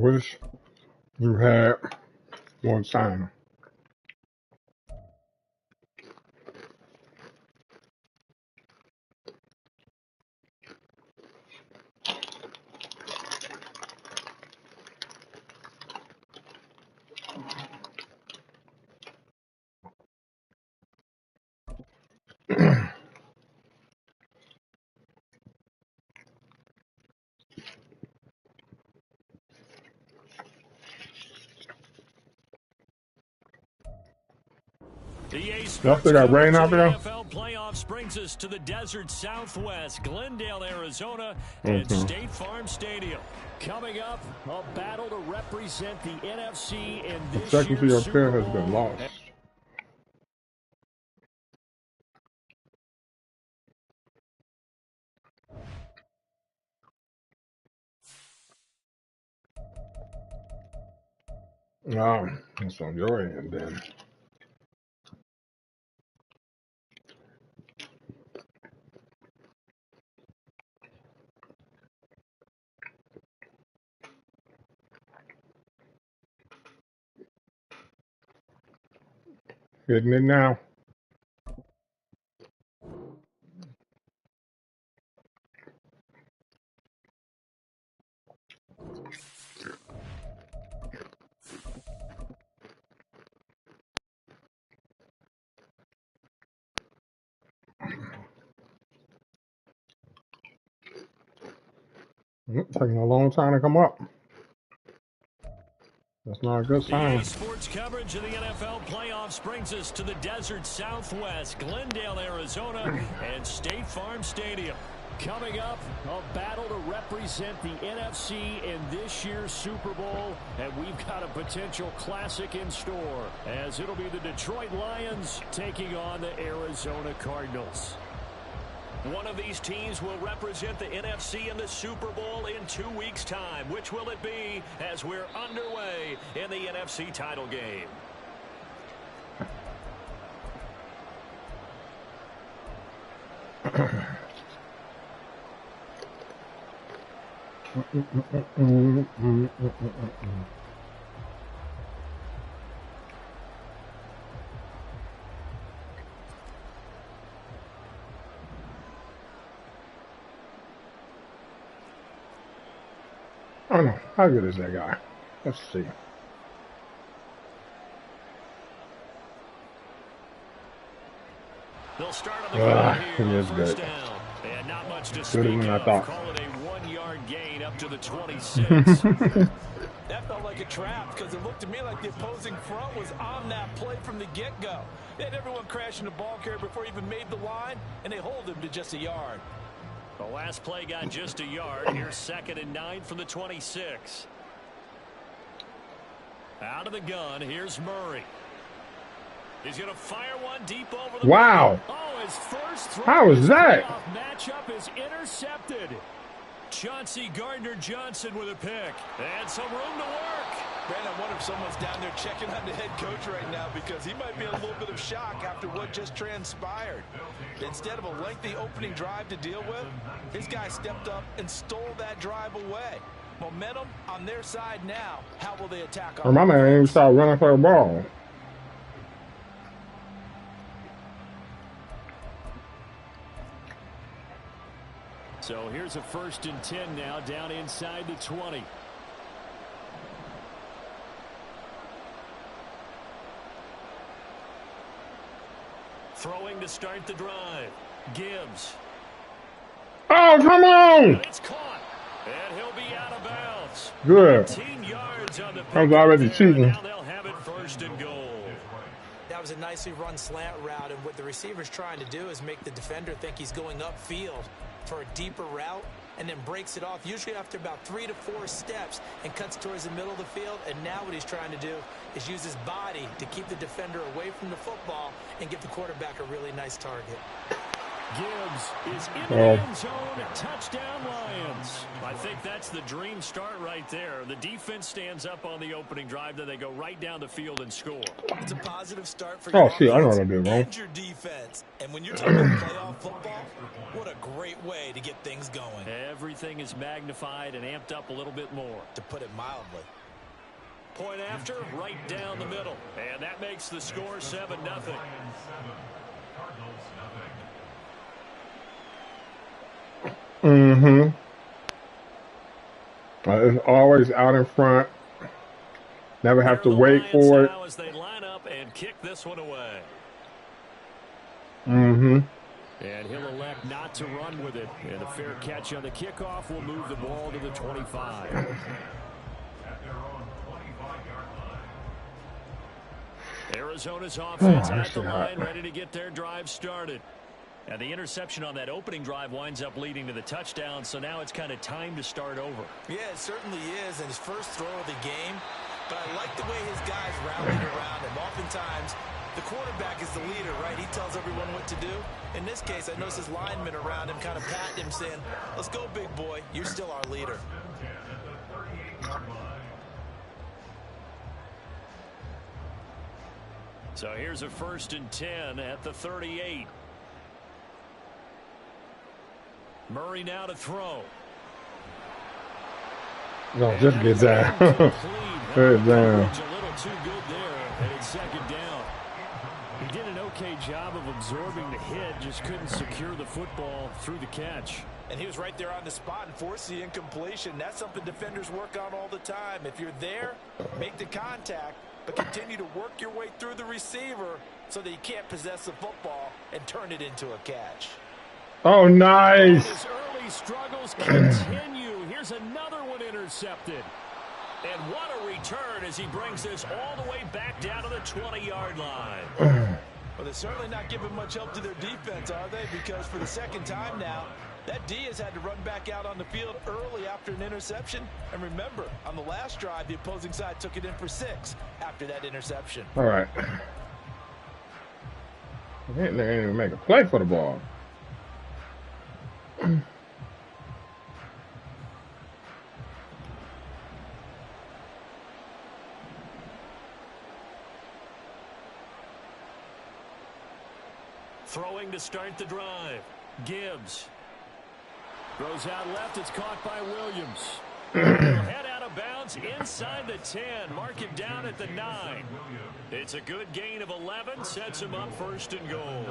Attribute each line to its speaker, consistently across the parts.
Speaker 1: Wish you had more time. Y'all still got rain out there?
Speaker 2: NFL playoffs brings us to the desert Southwest, Glendale, Arizona, and State Farm Stadium. Coming up, a battle to represent the NFC in this year's Super Bowl.
Speaker 1: Has been lost. That's on your end then. Hitting it now. Taking a long time to come up. That's not a good sign.
Speaker 2: EA Sports coverage of the NFL playoffs brings us to the desert Southwest, Glendale, Arizona, and State Farm Stadium. Coming up, a battle to represent the NFC in this year's Super Bowl, and we've got a potential classic in store, as it'll be the Detroit Lions taking on the Arizona Cardinals. One of these teams will represent the NFC in the Super Bowl in 2 weeks' time. Which will it be as we're underway in the NFC title game?
Speaker 1: I don't know. How good is that guy? Let's see.
Speaker 2: They'll start on the ground here.
Speaker 1: He is
Speaker 2: First
Speaker 1: good.
Speaker 2: down. And not much to
Speaker 1: Better
Speaker 2: speak
Speaker 1: than I
Speaker 2: of.
Speaker 1: thought.
Speaker 2: Call it a 1-yard gain up to the 26.
Speaker 3: That felt like a trap because it looked to me like the opposing front was on that play from the get-go. They had everyone crashing the ball carrier before he even made the line, and they hold him to just a yard.
Speaker 2: The last play got just a yard. Here's 2nd and 9 from the 26. Out of the gun, here's Murray. He's going to fire one deep over the
Speaker 1: Wow.
Speaker 2: Oh, his first throw.
Speaker 1: How is that?
Speaker 2: Matchup is intercepted. Chauncey Gardner-Johnson with a pick. And some room to work.
Speaker 3: Brandon, I wonder if someone's down there checking on the head coach right now because he might be in a little bit of shock after what just transpired. Instead of a lengthy opening drive to deal with, his guy stepped up and stole that drive away. Momentum on their side now. How will they attack on?
Speaker 1: My man ain't even start running for the ball.
Speaker 2: So here's a 1st and 10 now, down inside the 20. Throwing to start the drive. Gibbs.
Speaker 1: Oh, come on!
Speaker 2: It's caught. And he'll be out of bounds.
Speaker 1: Good.
Speaker 2: 19 yards on the
Speaker 1: I was already cheating.
Speaker 2: Now they'll have it 1st and goal.
Speaker 4: That was a nicely run slant route, and what the receiver's trying to do is make the defender think he's going upfield for a deeper route, and then breaks it off, usually after about 3 to 4 steps, and cuts towards the middle of the field. And now what he's trying to do is use his body to keep the defender away from the football and give the quarterback a really nice target.
Speaker 2: Gibbs is in the end zone. Touchdown, Lions. I think that's the dream start right there. The defense stands up on the opening drive, then they go right down the field and score.
Speaker 3: It's a positive start for your
Speaker 1: shit, I know
Speaker 3: offense
Speaker 1: what I did wrong.
Speaker 3: and your defense. And when you're talking playoff football, what a great way to get things going.
Speaker 2: Everything is magnified and amped up a little bit more.
Speaker 3: To put it mildly.
Speaker 2: Point after, right down the middle. And that makes the score 7-0.
Speaker 1: Mm-hmm. It's always out in front. Never have to wait for it.
Speaker 2: As they line up and kick this one away.
Speaker 1: Mm-hmm.
Speaker 2: And he'll elect not to run with it. And a fair catch on the kickoff will move the ball to the 25. Arizona's offense at the line, ready to get their drive started. And the interception on that opening drive winds up leading to the touchdown, so now it's kind of time to start over.
Speaker 4: Yeah, it certainly is, and his first throw of the game. But I like the way his guys rallied around him. Oftentimes, the quarterback is the leader, right? He tells everyone what to do. In this case, I noticed his linemen around him kind of patting him, saying, let's go, big boy. You're still our leader.
Speaker 2: So here's a 1st and 10 at the 38. Murray now to throw.
Speaker 1: No, just get down. Get down.
Speaker 2: A little too good there, and it's 2nd down. He did an okay job of absorbing the hit, just couldn't secure the football through the catch.
Speaker 4: And he was right there on the spot and forced the incompletion. That's something defenders work on all the time. If you're there, make the contact, but continue to work your way through the receiver so that you can't possess the football and turn it into a catch.
Speaker 1: Oh, nice.
Speaker 2: His early struggles continue. Here's another one intercepted. And what a return as he brings this all the way back down to the 20-yard line.
Speaker 3: Well, they're certainly not giving much help to their defense, are they? Because for the 2nd time now, that D has had to run back out on the field early after an interception. And remember, on the last drive, the opposing side took it in for 6 after that interception.
Speaker 1: All right. They didn't even make a play for the ball.
Speaker 2: Throwing to start the drive. Gibbs. Throws out left. It's caught by Williams. Head out of bounds inside the 10. Mark him down at the 9. It's a good gain of 11. Sets him up 1st and goal.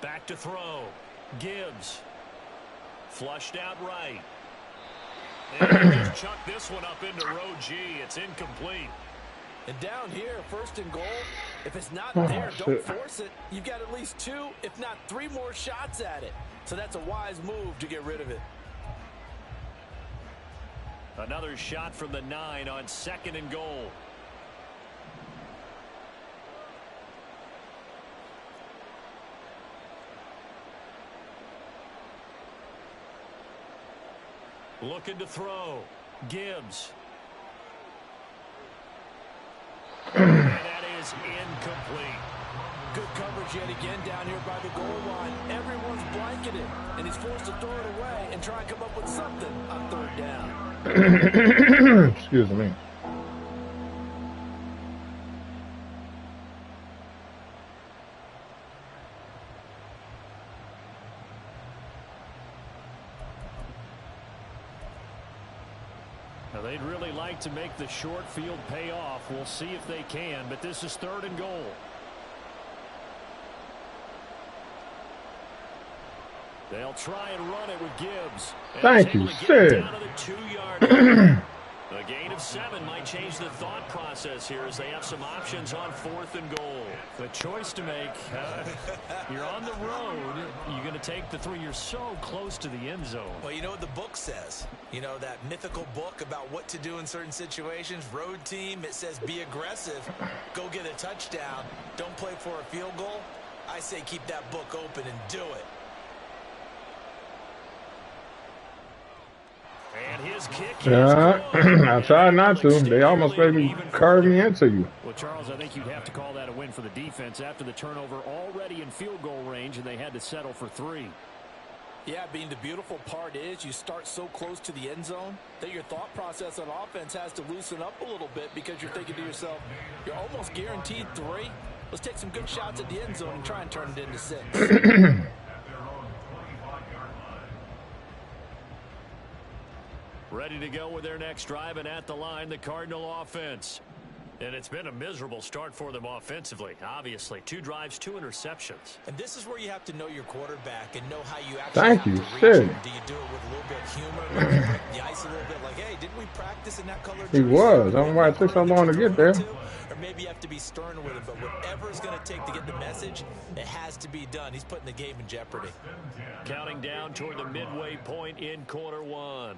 Speaker 2: Back to throw. Gibbs. Flushed out right. And he just chucked this one up into row G. It's incomplete.
Speaker 4: And down here, 1st and goal, if it's not there, don't force it. You've got at least 2, if not 3 more shots at it. So that's a wise move to get rid of it.
Speaker 2: Another shot from the 9 on 2nd and goal. Looking to throw. Gibbs. And that is incomplete.
Speaker 4: Good coverage yet again down here by the goal line. Everyone's blanketed, and he's forced to throw it away and try and come up with something on 3rd down.
Speaker 1: Excuse me.
Speaker 2: Now they'd really like to make the short field pay off. We'll see if they can, but this is 3rd and goal. They'll try and run it with Gibbs.
Speaker 1: Thank you, Sid.
Speaker 2: Down to the 2-yard line. A gain of 7 might change the thought process here as they have some options on 4th and goal. The choice to make. You're on the road. You're going to take the 3. You're so close to the end zone.
Speaker 4: Well, you know what the book says. You know, that mythical book about what to do in certain situations. Road team, it says be aggressive. Go get a touchdown. Don't play for a field goal. I say keep that book open and do it.
Speaker 2: And his kick
Speaker 1: Yeah, I tried not to. They almost made me curve me into you.
Speaker 2: Well, Charles, I think you'd have to call that a win for the defense after the turnover already in field goal range, and they had to settle for 3.
Speaker 4: Yeah, the beautiful part is you start so close to the end zone that your thought process on offense has to loosen up a little bit because you're thinking to yourself, you're almost guaranteed 3. Let's take some good shots at the end zone and try and turn it into 6.
Speaker 2: Ready to go with their next drive, and at the line, the Cardinal offense. And it's been a miserable start for them offensively, obviously. 2 drives, 2 interceptions.
Speaker 4: And this is where you have to know your quarterback and know how you actually
Speaker 1: Thank
Speaker 4: have
Speaker 1: you.
Speaker 4: to reach
Speaker 1: Shit.
Speaker 4: him. Do you do it with a little bit of humor, maybe break the ice a little bit, like, hey, didn't we practice in that color?
Speaker 1: He was. I don't know why it took so long to get there.
Speaker 4: Or maybe you have to be stern with him, but whatever it's going to take to get the message, it has to be done. He's putting the game in jeopardy.
Speaker 2: Counting down toward the midway point in quarter 1.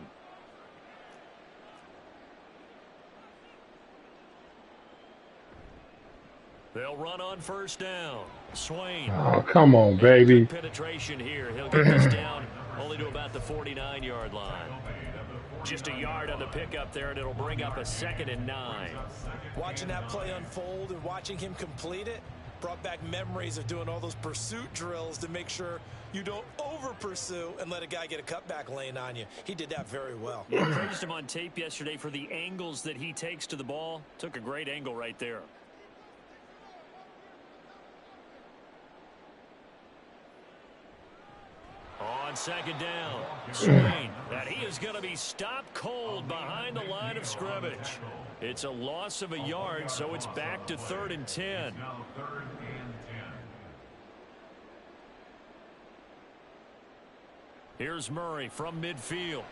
Speaker 2: They'll run on first down. Swain.
Speaker 1: Oh, come on, baby.
Speaker 2: Penetration here. He'll get this down only to about the 49-yard line. Just a yard on the pickup there, and it'll bring up a 2nd and 9.
Speaker 4: Watching that play unfold and watching him complete it brought back memories of doing all those pursuit drills to make sure you don't over-pursue and let a guy get a cutback lane on you. He did that very well.
Speaker 2: Yeah, praised him on tape yesterday for the angles that he takes to the ball. Took a great angle right there. On 2nd down, Swain, and he is going to be stopped cold behind the line of scrimmage. It's a loss of a yard, so it's back to 3rd and 10. Here's Murray from midfield.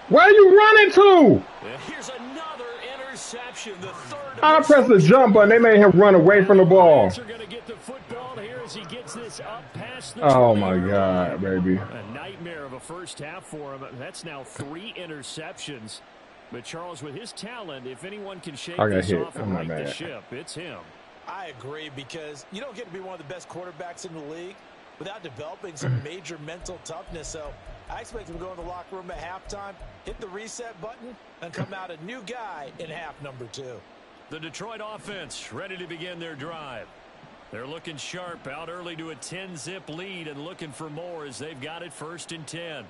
Speaker 1: Where are you running to?
Speaker 2: Here's another interception. The 3rd.
Speaker 1: I pressed the jump button. They made him run away from the ball.
Speaker 2: He gets this up past the
Speaker 1: Oh my God, baby.
Speaker 2: A nightmare of a first half for him. That's now 3 interceptions. But Charles, with his talent, if anyone can shake this off and right the ship, it's him.
Speaker 4: I agree, because you don't get to be one of the best quarterbacks in the league without developing some major mental toughness. So I expect him to go in the locker room at halftime, hit the reset button, and come out a new guy in half number 2.
Speaker 2: The Detroit offense ready to begin their drive. They're looking sharp, out early to a 10-zip lead and looking for more as they've got it 1st and 10.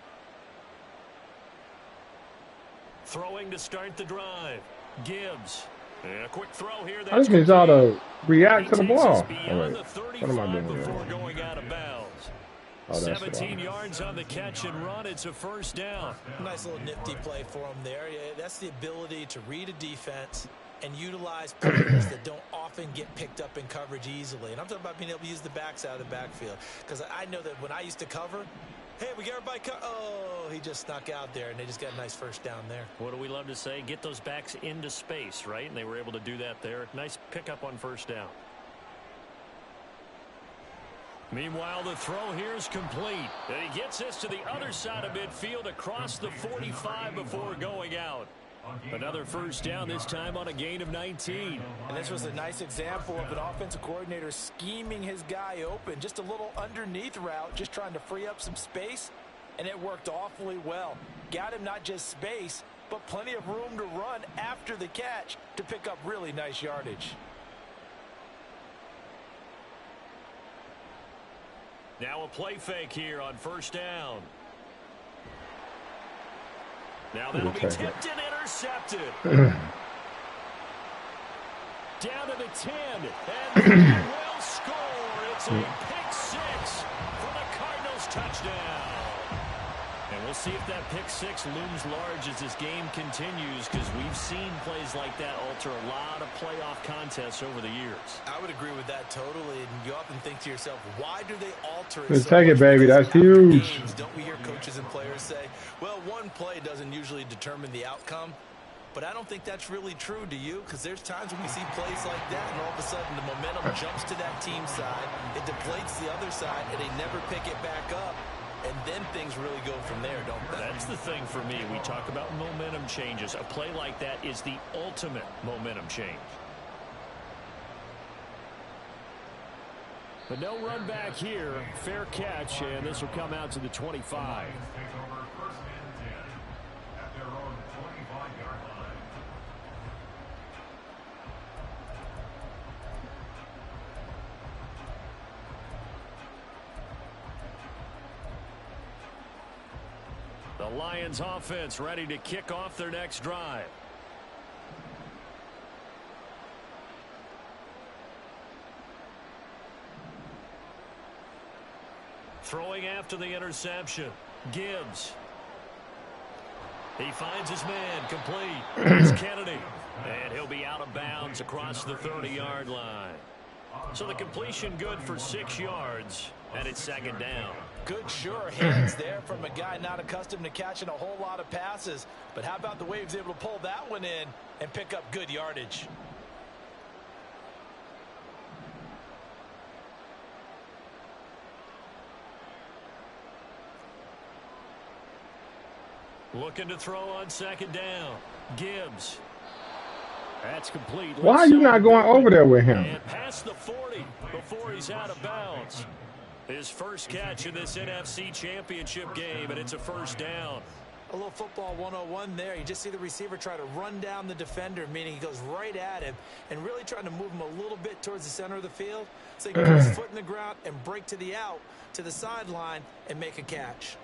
Speaker 2: Throwing to start the drive. Gibbs. And a quick throw here.
Speaker 1: I just need y'all to react to the ball.
Speaker 2: Oh, wait. What am I doing here? Going out of bounds.
Speaker 1: Oh,
Speaker 2: 17 yards on the catch and run. It's a 1st down.
Speaker 4: Nice little nifty play for him there. Yeah, that's the ability to read a defense and utilize players that don't often get picked up in coverage easily. And I'm talking about being able to use the backs out of the backfield. Because I know that when I used to cover, hey, we got everybody oh, he just snuck out there, and they just got a nice 1st down there.
Speaker 2: What do we love to say? Get those backs into space, right? And they were able to do that there. Nice pickup on 1st down. Meanwhile, the throw here is complete. And he gets this to the other side of midfield across the 45 before going out. Another 1st down, this time on a gain of 19.
Speaker 4: And this was a nice example of an offensive coordinator scheming his guy open. Just a little underneath route, just trying to free up some space, and it worked awfully well. Got him not just space, but plenty of room to run after the catch to pick up really nice yardage.
Speaker 2: Now a play fake here on 1st down. Now that'll be tipped and intercepted. Down to the 10, and they will score. It's a pick 6 for the Cardinals touchdown. And we'll see if that pick 6 looms large as this game continues, because we've seen plays like that alter a lot of playoff contests over the years.
Speaker 4: I would agree with that totally, and you often think to yourself, why do they alter it?
Speaker 1: Let's take it, baby. That's huge.
Speaker 4: Games, don't we hear coaches and players say, well, one play doesn't usually determine the outcome? But I don't think that's really true, do you? Because there's times when we see plays like that, and all of a sudden the momentum jumps to that team side, it deflates the other side, and they never pick it back up. And then things really go from there, don't they?
Speaker 2: That's the thing for me. We talk about momentum changes. A play like that is the ultimate momentum change. But no run back here. Fair catch, and this will come out to the 25. The Lions offense ready to kick off their next drive. Throwing after the interception. Gibbs. He finds his man complete. It's Kennedy. And he'll be out of bounds across the 30-yard line. So the completion good for 6 yards, and it's second down.
Speaker 3: Good sure hands there from a guy not accustomed to catching a whole lot of passes. But how about the way he was able to pull that one in and pick up good yardage?
Speaker 2: Looking to throw on second down. Gibbs. That's complete.
Speaker 1: Why are you not going over there with him?
Speaker 2: And past the 40 before he's out of bounds. His first catch in this NFC Championship game, and it's a first down.
Speaker 4: A little football 101 there. You just see the receiver try to run down the defender, meaning he goes right at him and really trying to move him a little bit towards the center of the field. So he can put his foot in the ground and break to the out, to the sideline, and make a catch.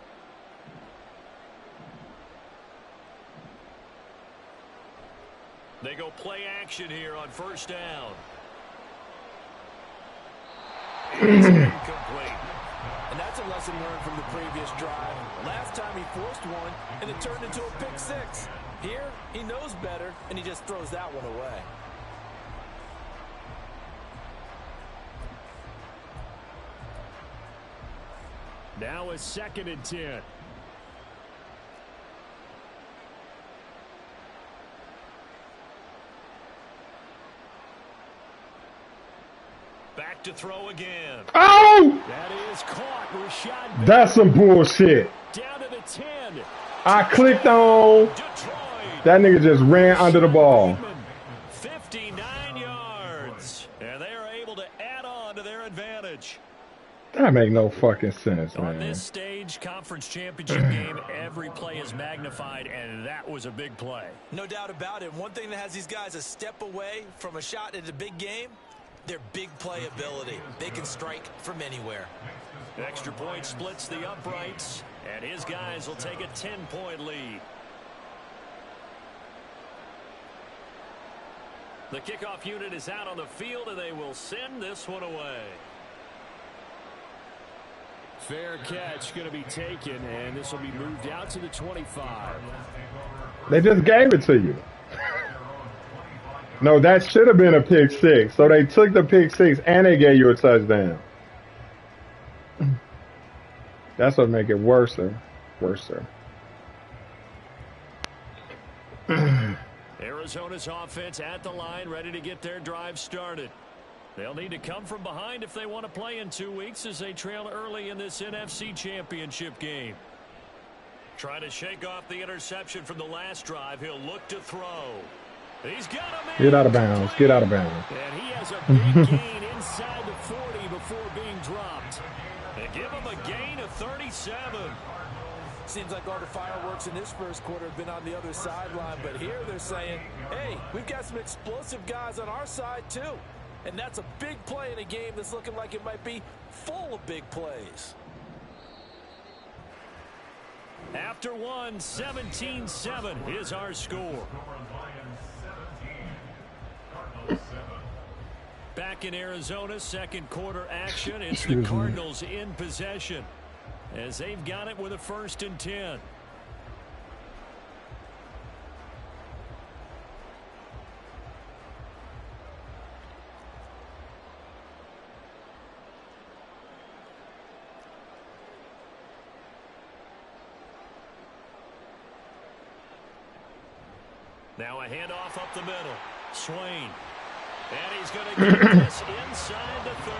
Speaker 2: They go play action here on first down. It's incomplete.
Speaker 3: And that's a lesson learned from the previous drive. Last time he forced one, and it turned into a pick six. Here, he knows better, and he just throws that one away.
Speaker 2: Now it's 2nd and 10. Back to throw again.
Speaker 1: Oh!
Speaker 2: That is caught. Rashad.
Speaker 1: That's some bullshit.
Speaker 2: Down to the 10.
Speaker 1: I clicked on.
Speaker 2: Detroit.
Speaker 1: That nigga just ran under the ball.
Speaker 2: 59 yards. And they are able to add on to their advantage.
Speaker 1: That make no fucking sense,
Speaker 2: On
Speaker 1: man.
Speaker 2: this stage, conference championship game, every play is magnified, and that was a big play.
Speaker 4: No doubt about it. One thing that has these guys a step away from a shot at a big game, their big play ability. They can strike from anywhere.
Speaker 2: Extra point splits the uprights, and his guys will take a 10-point lead. The kickoff unit is out on the field, and they will send this one away. Fair catch going to be taken, and this will be moved out to the 25.
Speaker 1: They just gave it to you. No, that should have been a pick six. So they took the pick six and they gave you a touchdown. That's what make it worser.
Speaker 2: Arizona's offense at the line, ready to get their drive started. They'll need to come from behind if they want to play in 2 weeks as they trail early in this NFC Championship game. Trying to shake off the interception from the last drive. He'll look to throw. He's got him in.
Speaker 1: Get out of bounds. Get out of bounds.
Speaker 2: And he has a big gain inside the 40 before being dropped. They give him a gain of 37.
Speaker 3: Seems like all the fireworks in this first quarter have been on the other sideline, but here they're saying, hey, we've got some explosive guys on our side too. And that's a big play in a game that's looking like it might be full of big plays.
Speaker 2: After one, 17-7 is our score. Back in Arizona, second quarter action. It's the Cardinals in possession as they've got it with a 1st and 10. Now a handoff up the middle. Swain. And he's going to get this inside the 30.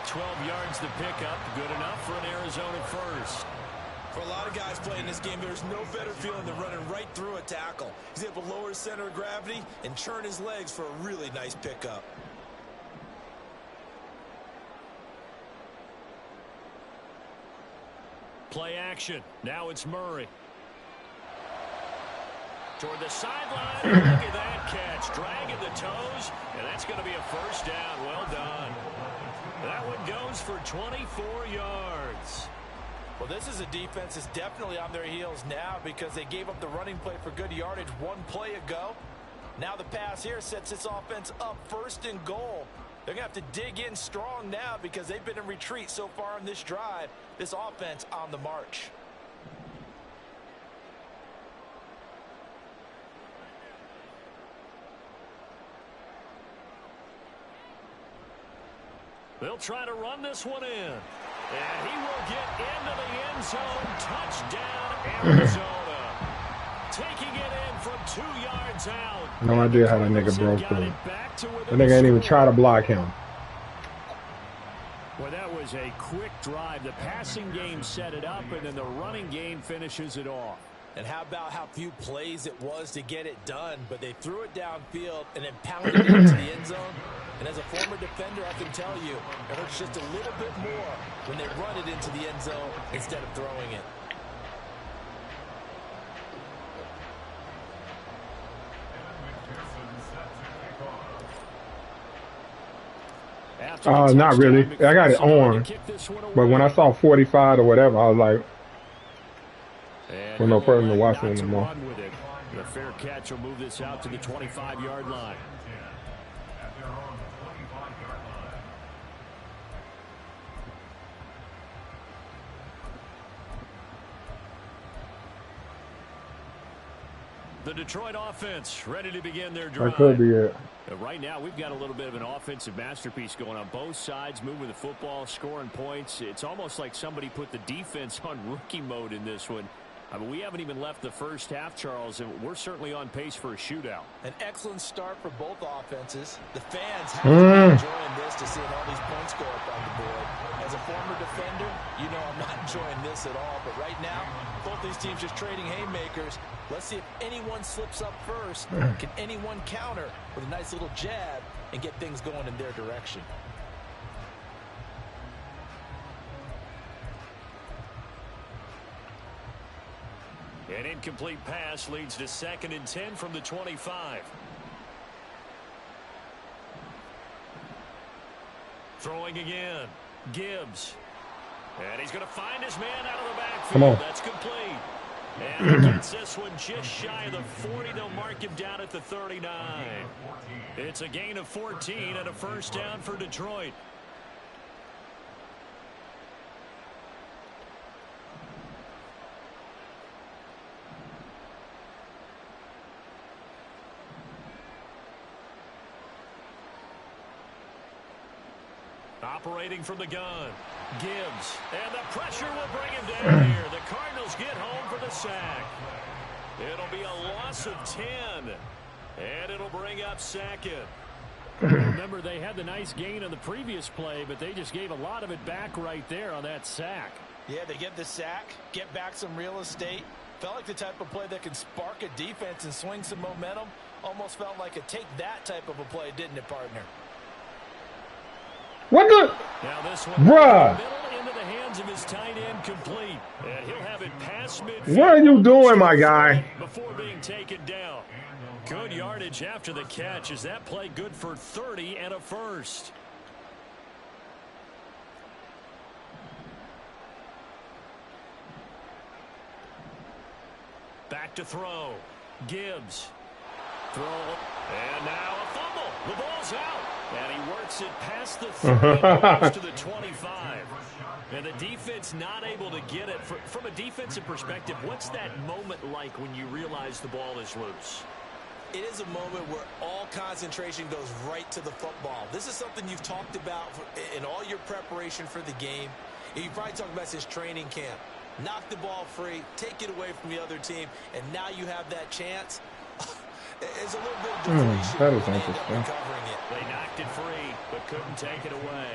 Speaker 2: 12 yards to pick up. Good enough for an Arizona first.
Speaker 3: For a lot of guys playing this game, there's no better feeling than running right through a tackle. He's able to lower his center of gravity and churn his legs for a really nice pickup.
Speaker 2: play action. Now it's Murray. Toward the sideline. Look at that catch. Dragging the toes. And that's going to be a first down. Well done. That one goes for 24 yards.
Speaker 4: Well, this is a defense that's definitely on their heels now because they gave up the running play for good yardage one play ago. Now the pass here sets this offense up 1st and goal. They're going to have to dig in strong now because they've been in retreat so far in this drive. This offense on the march.
Speaker 2: They'll try to run this one in. And he will get into the end zone. Touchdown, Arizona. Taking it in from 2 yards out.
Speaker 1: No idea how that nigga broke through. That nigga ain't even try to block him.
Speaker 2: Well, that was a quick drive. The passing game set it up, and then the running game finishes it off.
Speaker 4: And how about how few plays it was to get it done, but they threw it downfield and then pounded it into the end zone. And as a former defender, I can tell you, it hurts just a little bit more when they run it into the end zone instead of throwing it.
Speaker 1: Not really. I got it on. But when I saw 45 or whatever, I was like, there's no person to watch it anymore.
Speaker 2: The fair catch will move this out to the 25-yard line. The Detroit offense ready to begin their drive.
Speaker 1: That could be it.
Speaker 2: Right now, we've got a little bit of an offensive masterpiece going on both sides, moving the football, scoring points. It's almost like somebody put the defense on rookie mode in this one. I mean, we haven't even left the first half, Charles, and we're certainly on pace for a shootout.
Speaker 4: An excellent start for both offenses. The fans have to be enjoying this to see all these points go up on the board. As a former defender, you know I'm not enjoying this at all. But right now, both these teams just trading haymakers. Let's see if anyone slips up first. Can anyone counter with a nice little jab and get things going in their direction?
Speaker 2: An incomplete pass leads to 2nd and 10 from the 25. Throwing again. Gibbs. And he's going to find his man out of the backfield.
Speaker 1: Come on.
Speaker 2: That's complete. And he gets this one just shy of the 40. They'll mark him down at the 39. It's a gain of 14 and a first down for Detroit. Operating from the gun. Gibbs. And the pressure will bring him down here. The Cardinals get home for the sack. It'll be a loss of 10. And it'll bring up 2nd. Remember, they had the nice gain on the previous play, but they just gave a lot of it back right there on that sack.
Speaker 4: Yeah, they get the sack, get back some real estate. Felt like the type of play that can spark a defense and swing some momentum. Almost felt like a take-that type of a play, didn't it, partner?
Speaker 1: What the?
Speaker 2: Now this one
Speaker 1: Bruh.
Speaker 2: Into the hands of his tight end complete. And he'll have it past midfield.
Speaker 1: What are you doing, my guy?
Speaker 2: Before being taken down. Good yardage after the catch. Is that play good for 30 and a first? Back to throw. Gibbs. Throw. And now a fumble. The ball's out. And he works it past the 30 to the 25. And the defense not able to get it. From a defensive perspective, what's that moment like when you realize the ball is loose?
Speaker 4: It is a moment where all concentration goes right to the football. This is something you've talked about in all your preparation for the game. You probably talked about this training camp. Knock the ball free, take it away from the other team, and now you have that chance. It's a little bit of deflation.
Speaker 1: That is interesting.
Speaker 2: They knocked it free, but couldn't take it away.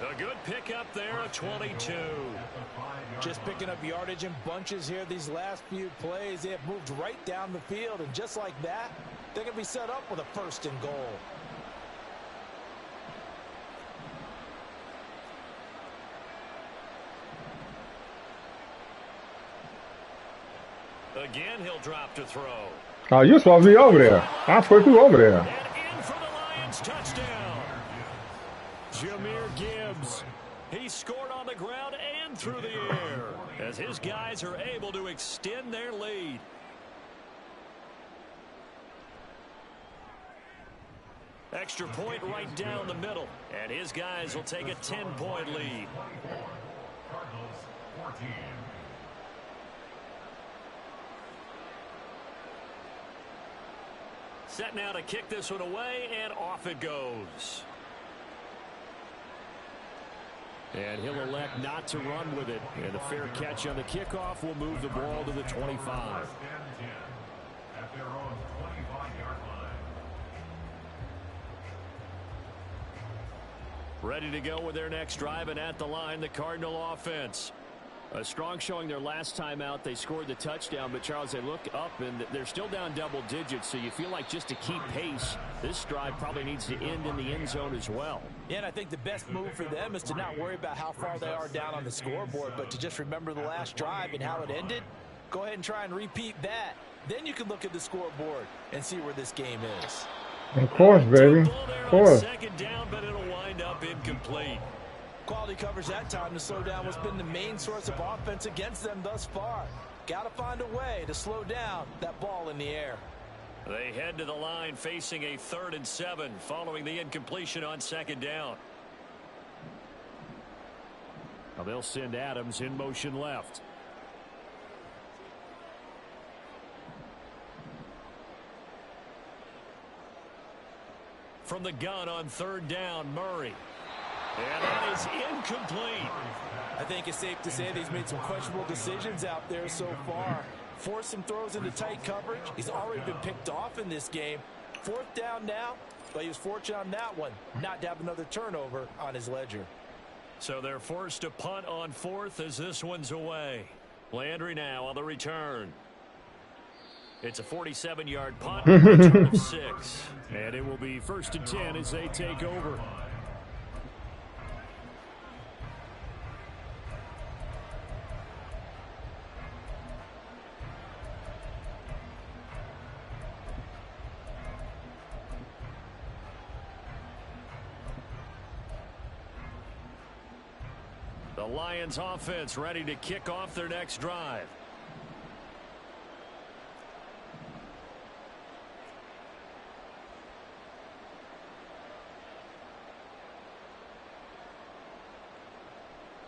Speaker 2: A good pickup there, a 22.
Speaker 4: Just picking up yardage in bunches here these last few plays. They have moved right down the field, and just like that, they're going to be set up with a 1st and goal.
Speaker 2: Again, he'll drop to throw.
Speaker 1: Oh, you're supposed to be over there. I put you over there.
Speaker 2: And in for the Lions touchdown. Jahmyr Gibbs. He scored on the ground and through the air as his guys are able to extend their lead. Extra point right down the middle, and his guys will take a 10-point lead. Set now to kick this one away, and off it goes. And he'll elect not to run with it. And the fair catch on the kickoff will move the ball to the 25. At their own 25-yard line. Ready to go with their next drive, and at the line, the Cardinal offense. A strong showing their last time out. They scored the touchdown, but Charles, they look up and they're still down double digits, so you feel like just to keep pace, this drive probably needs to end in the end zone as well.
Speaker 4: Yeah, and I think the best move for them is to not worry about how far they are down on the scoreboard, but to just remember the last drive and how it ended. Go ahead and try and repeat that. Then you can look at the scoreboard and see where this game is.
Speaker 1: Of course, baby. Of course.
Speaker 2: Second down, but it'll wind up incomplete.
Speaker 3: Quality coverage that time to slow down what's been the main source of offense against them thus far. Got to find a way to slow down that ball in the air.
Speaker 2: They head to the line facing a 3rd and 7 following the incompletion on second down. Now they'll send Adams in motion left. From the gun on 3rd down, Murray. And that is incomplete.
Speaker 3: I think it's safe to say that he's made some questionable decisions out there so far. Forced some throws into tight coverage. He's already been picked off in this game. 4th down now, but he was fortunate on that one not to have another turnover on his ledger.
Speaker 2: So they're forced to punt on 4th as this one's away. Landry now on the return. It's a 47-yard punt, return of 6. And it will be 1st and 10 as they take over. The Lions offense ready to kick off their next drive.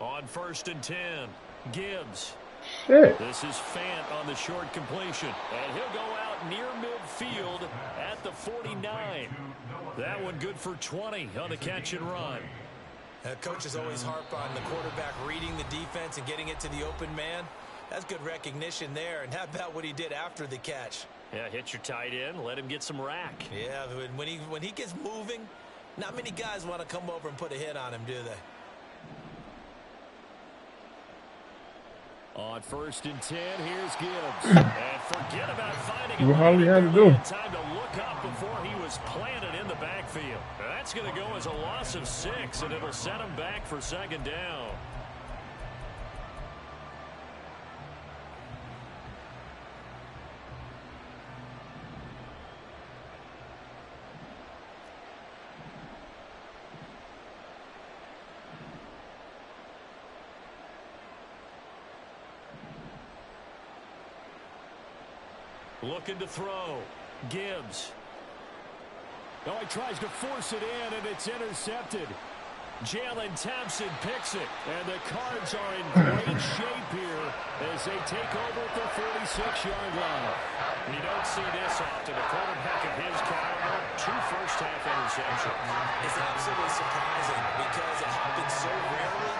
Speaker 2: On 1st and 10, Gibbs.
Speaker 1: Shit.
Speaker 2: This is Fant on the short completion. And he'll go out near midfield at the 49. That one good for 20 on the catch and run.
Speaker 4: Coaches always harp on the quarterback reading the defense and getting it to the open man. That's good recognition there. And how about what he did after the catch?
Speaker 2: Yeah, hit your tight end, let him get some rack.
Speaker 4: Yeah, when he gets moving, not many guys want to come over and put a hit on him, do they?
Speaker 2: On 1st and 10, here's Gibbs. And forget about finding him.
Speaker 1: All he had to do.
Speaker 2: Time to look up before he was planted in the backfield. That's going to go as a loss of 6, and it'll set him back for 2nd down. Looking to throw. Gibbs. Oh, he tries to force it in, and it's intercepted. Jalen Thompson picks it, and the Cards are in great shape here as they take over at the 46-yard line. You don't see this often. A quarterback of his caliber, 2 first-half interceptions.
Speaker 4: It's absolutely surprising because it happens so rarely.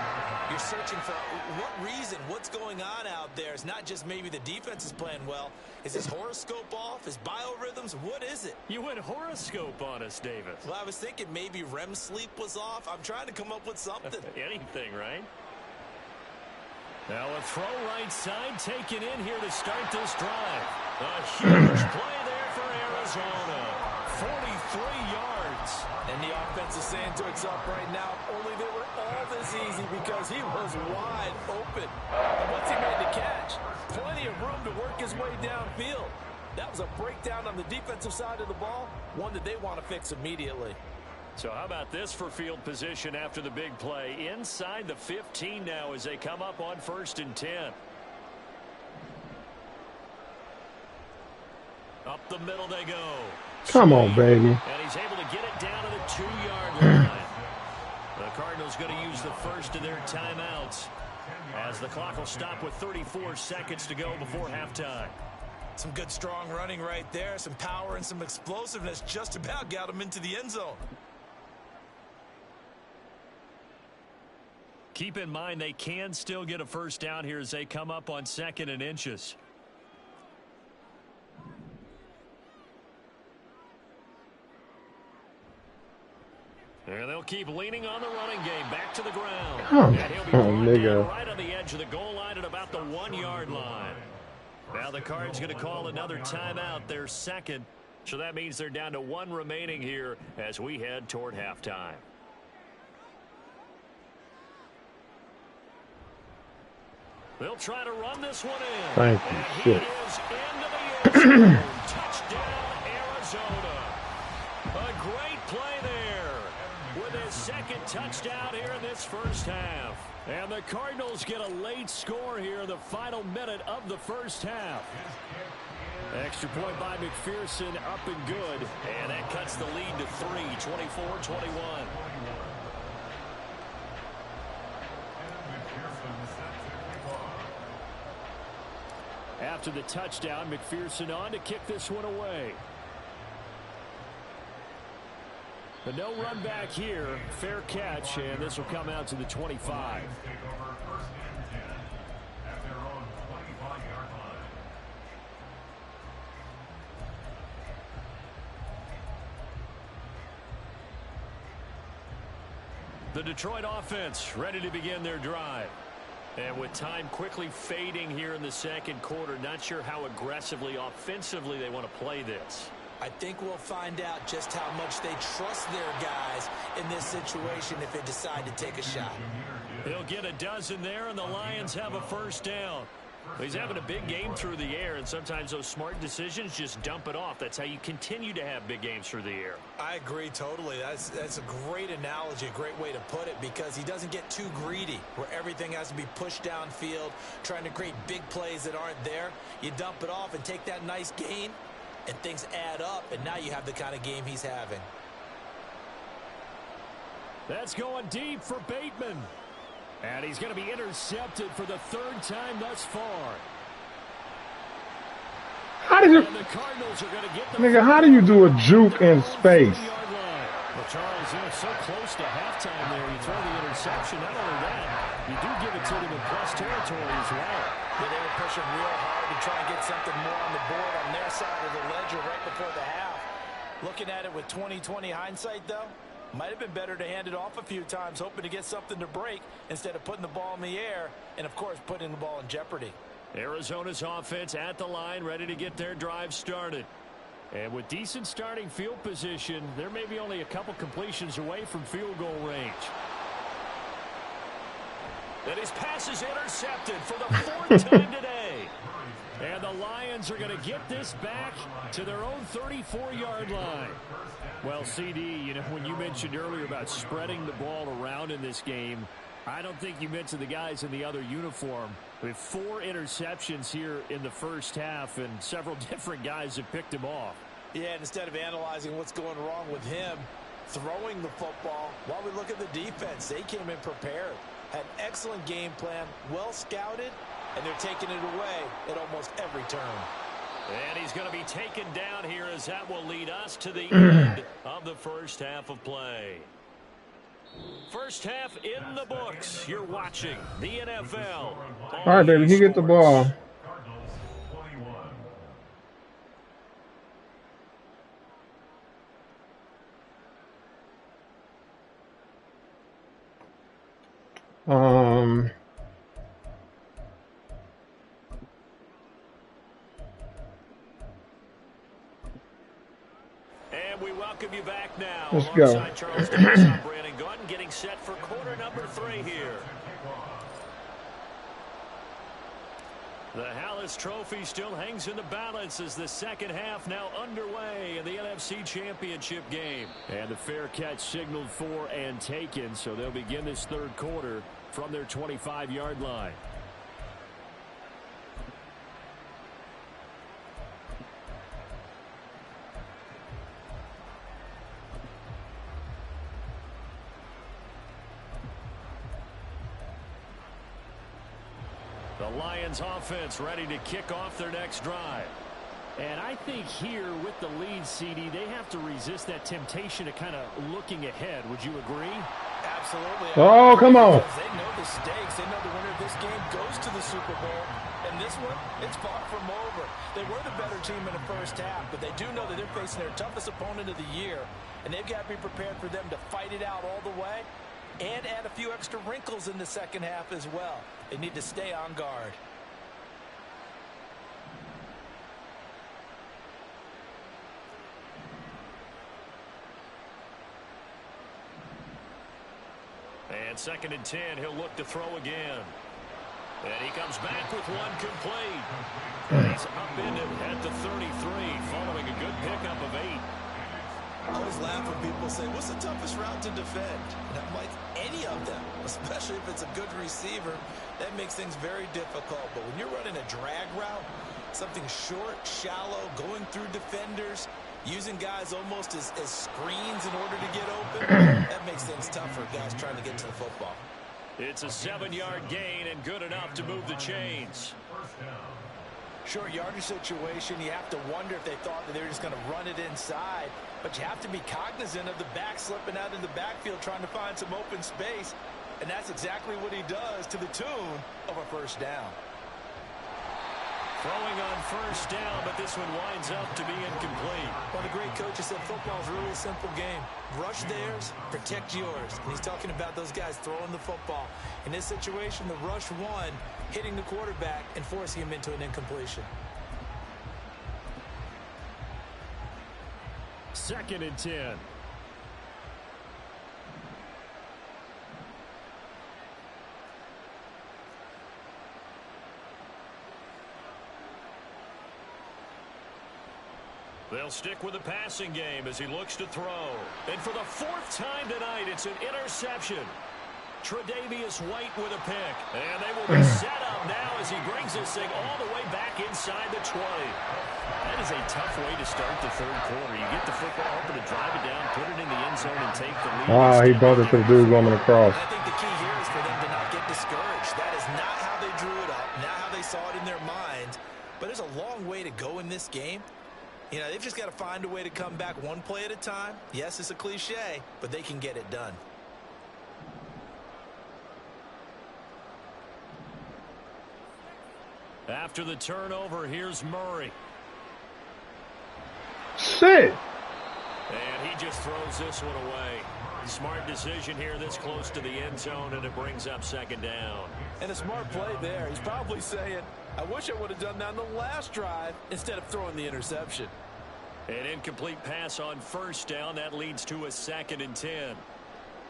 Speaker 4: You're searching for what reason, what's going on out there. It's not just maybe the defense is playing well. Is his horoscope off? His biorhythms? What is it?
Speaker 2: You went horoscope on us, Davis.
Speaker 4: Well, I was thinking maybe REM sleep was off. I'm trying to come up with something.
Speaker 2: Anything, right? Now a throw right side taken in here to start this drive. A huge play there for Arizona. 43 yards.
Speaker 3: And the offense is saying to itself right now, only they were all this easy because he was wide open. And once he made the catch, plenty of room to work his way downfield. That was a breakdown on the defensive side of the ball, one that they want to fix immediately.
Speaker 2: So how about this for field position after the big play? Inside the 15 now as they come up on 1st and 10. Up the middle they go.
Speaker 1: Come on, baby.
Speaker 2: And he's able to get it down to the 2-yard line. The Cardinals going to use the first of their timeouts as the clock will stop with 34 seconds to go before halftime.
Speaker 3: Some good strong running right there. Some power and some explosiveness just about got him into the end zone.
Speaker 2: Keep in mind they can still get a first down here as they come up on 2nd and inches. And they'll keep leaning on the running game. Back to the ground.
Speaker 1: Come
Speaker 2: and he'll be
Speaker 1: on, nigga.
Speaker 2: right on the edge of the goal line at about the 1-yard line. Now the Cards going to call another timeout, their second. So that means they're down to 1 remaining here as we head toward halftime. They'll try to run this one in.
Speaker 1: Thank you.
Speaker 2: And he
Speaker 1: Shit.
Speaker 2: is into the end zone. Touchdown, Arizona. A great play there with his second touchdown here in this first half. And the Cardinals get a late score here in the final minute of the first half. Extra point by McPherson, up and good. And that cuts the lead to 3, 24-21. After the touchdown, McPherson on to kick this one away. But no run back here. Fair catch, and this will come out to the 25. The Detroit offense ready to begin their drive. And with time quickly fading here in the second quarter, not sure how aggressively, offensively they want to play this.
Speaker 4: I think we'll find out just how much they trust their guys in this situation if they decide to take a shot.
Speaker 2: He'll get a dozen there, and the Lions have a first down. He's having a big game through the air, and sometimes those smart decisions just dump it off. That's how you continue to have big games through the air.
Speaker 4: I agree totally. That's a great analogy, a great way to put it, because he doesn't get too greedy where everything has to be pushed downfield, trying to create big plays that aren't there. You dump it off and take that nice gain, and things add up, and now you have the kind of game he's having.
Speaker 2: That's going deep for Bateman. And he's going to be intercepted for the 3rd time thus far.
Speaker 1: How did you,
Speaker 2: And the Cardinals are going to get the
Speaker 1: nigga? How do you do a juke in space?
Speaker 2: Well, Charles, so close to halftime there. You throw the interception. Not only that, you do give it to them in plus territory as well.
Speaker 4: Yeah, they were pushing real hard to try and get something more on the board on their side of the ledger right before the half. Looking at it with 20/20 hindsight, though, might have been better to hand it off a few times, hoping to get something to break instead of putting the ball in the air and, of course, putting the ball in jeopardy.
Speaker 2: Arizona's offense at the line, ready to get their drive started. And with decent starting field position, they're maybe only a couple completions away from field goal range. And his pass is intercepted for the 4th time today. And the Lions are going to get this back to their own 34-yard line. Well, CD, you know, when you mentioned earlier about spreading the ball around in this game, I don't think you mentioned the guys in the other uniform. We have 4 interceptions here in the first half, and several different guys have picked him off.
Speaker 4: Yeah, and instead of analyzing what's going wrong with him throwing the football, while we look at the defense, they came in prepared. Had an excellent game plan, well scouted, and they're taking it away at almost every turn.
Speaker 2: And he's going to be taken down here as that will lead us to the end of the first half of play. First half in the books. You're watching the NFL.
Speaker 1: All right, baby, he get the ball.
Speaker 2: And we welcome welcome you back now.
Speaker 1: Let's go.
Speaker 2: Alongside Charles Davis, I'm Brandon Gaudin, getting set for quarter number 3 here. The Hallis Trophy still hangs in the balance as the second half now underway in the NFC Championship game. And the fair catch signaled for and taken, so they'll begin this third quarter from their 25-yard line. The Lions offense ready to kick off their next drive. And I think here with the lead, CD, they have to resist that temptation of kind of looking ahead. Would you agree?
Speaker 3: Absolutely.
Speaker 1: Oh, come on.
Speaker 3: They know the stakes. They know the winner of this game goes to the Super Bowl. And this one, it's far from over. They were the better team in the first half, but they do know that they're facing their toughest opponent of the year. And they've got to be prepared for them to fight it out all the way and add a few extra wrinkles in the second half as well. They need to stay on guard.
Speaker 2: And 2nd and 10, he'll look to throw again. And he comes back with one complete. And he's upended at the 33, following a good pickup of 8.
Speaker 3: I always laugh when people say, what's the toughest route to defend? And I'm like, any of them, especially if it's a good receiver. That makes things very difficult. But when you're running a drag route, something short, shallow, going through defenders, using guys almost as screens in order to get open, that makes things tough for guys trying to get to the football.
Speaker 2: It's a 7-yard gain and good enough to move the chains.
Speaker 3: Short yardage situation, you have to wonder if they thought that they were just going to run it inside. But you have to be cognizant of the back slipping out in the backfield trying to find some open space. And that's exactly what he does to the tune of a first down.
Speaker 2: Throwing on first down, but this one winds up to be incomplete.
Speaker 3: Well, the great coach has said football is really a simple game. Rush theirs, protect yours. And he's talking about those guys throwing the football. In this situation, the rush one, hitting the quarterback and forcing him into an incompletion.
Speaker 2: 2nd and 10. They'll stick with the passing game as he looks to throw. And for the 4th time tonight, it's an interception. Tre'Davious White with a pick. And they will be set up now as he brings this thing all the way back inside the 20. That is a tough way to start the third quarter. You get the football, hoping to drive it down, put it in the end zone, and take the lead.
Speaker 1: Ah, he bumped it to the dude going across.
Speaker 3: I think the key here is for them to not get discouraged. That is not how they drew it up, not how they saw it in their minds. But there's a long way to go in this game. You know, they've just got to find a way to come back one play at a time. Yes, it's a cliche, but they can get it done.
Speaker 2: After the turnover, here's Murray.
Speaker 1: Sit.
Speaker 2: And he just throws this one away. Smart decision here this close to the end zone, and it brings up 2nd down.
Speaker 3: And a smart play there. He's probably saying, I wish I would have done that on the last drive instead of throwing the interception.
Speaker 2: An incomplete pass on first down. That leads to a 2nd and 10.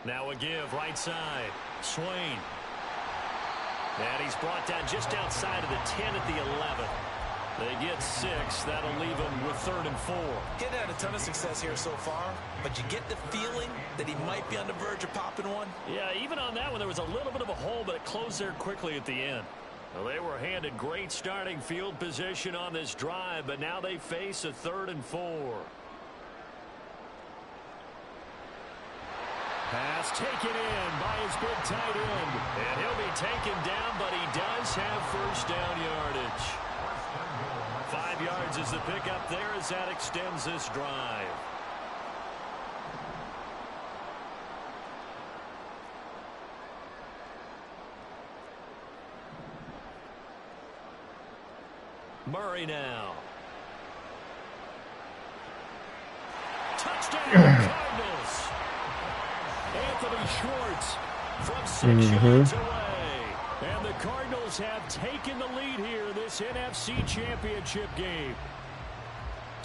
Speaker 2: Now a give right side. Swain. And he's brought down just outside of the 10 at the 11. They get 6. That'll leave him with 3rd and 4.
Speaker 3: Getting had a ton of success here so far, but you get the feeling that he might be on the verge of popping one.
Speaker 2: Yeah, even on that one, there was a little bit of a hole, but it closed there quickly at the end. Well, they were handed great starting field position on this drive, but now they face a 3rd and 4. Pass taken in by his big tight end. And he'll be taken down, but he does have first down yardage. 5 yards is the pickup there as that extends this drive. Murray now. Touchdown, Cardinals. Anthony Schwartz from 6 yards away. And the Cardinals have taken the lead here in this NFC Championship game.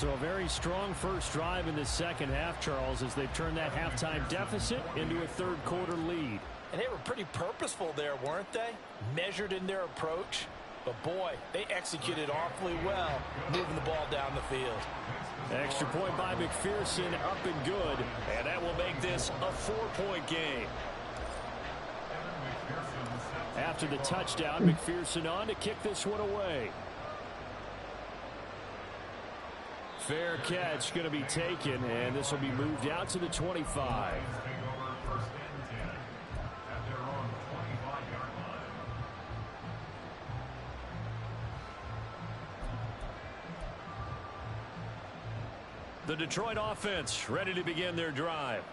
Speaker 2: So a very strong first drive in the second half, Charles, as they've turned that halftime deficit into a third-quarter lead.
Speaker 4: And they were pretty purposeful there, weren't they? Measured in their approach. But, boy, they executed awfully well, moving the ball down the field.
Speaker 2: Extra point by McPherson, up and good. And that will make this a 4-point game. After the touchdown, McPherson on to kick this one away. Fair catch going to be taken, and this will be moved out to the 25. The Detroit offense ready to begin their drive.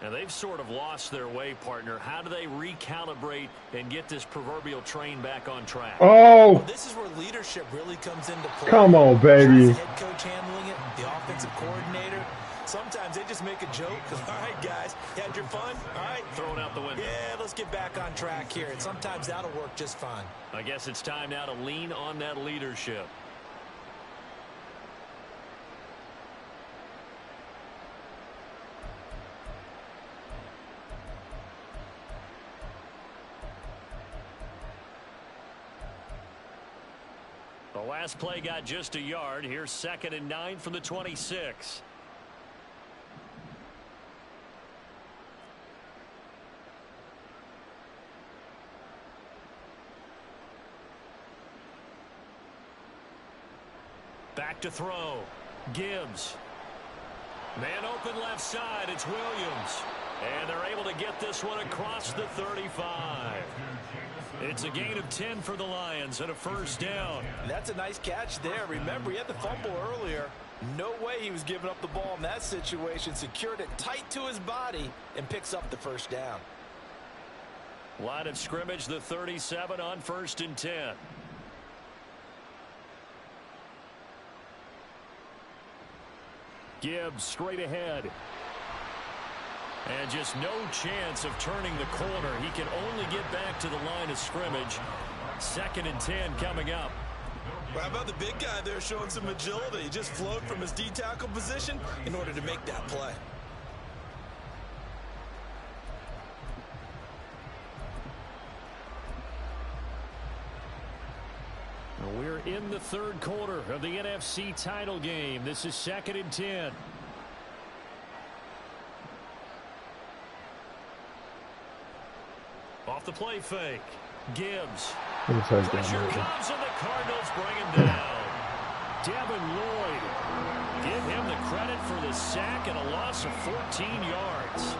Speaker 2: And they've sort of lost their way, partner. How do they recalibrate and get this proverbial train back on track?
Speaker 1: Oh!
Speaker 4: Well, this is where leadership really comes into play.
Speaker 1: Come on, baby.
Speaker 4: The head coach handling it, the offensive coordinator. Sometimes they just make a joke because, all right, guys, you had your fun? All right.
Speaker 2: Throw it out the window.
Speaker 4: Yeah, let's get back on track here. And sometimes that'll work just fine.
Speaker 2: I guess it's time now to lean on that leadership. The last play got just a yard. Here's 2nd and 9 from the 26. Back to throw. Gibbs. Man open left side. It's Williams. And they're able to get this one across the 35. It's a gain of 10 for the Lions and a first down.
Speaker 3: That's a nice catch there. Remember, he had the fumble earlier. No way he was giving up the ball in that situation. Secured it tight to his body and picks up the first down.
Speaker 2: Line of scrimmage, the 37 on 1st and 10. Gibbs straight ahead. And just no chance of turning the corner. He can only get back to the line of scrimmage. 2nd and 10 coming up.
Speaker 3: How about the big guy there showing some agility? He just flowed from his D-tackle position in order to make that play.
Speaker 2: We're in the third quarter of the NFC title game. This is 2nd and 10. Off the play fake. Gibbs. Pressure comes and the Cardinals bring him down. Devin Lloyd. Give him the credit for the sack and a loss of 14 yards.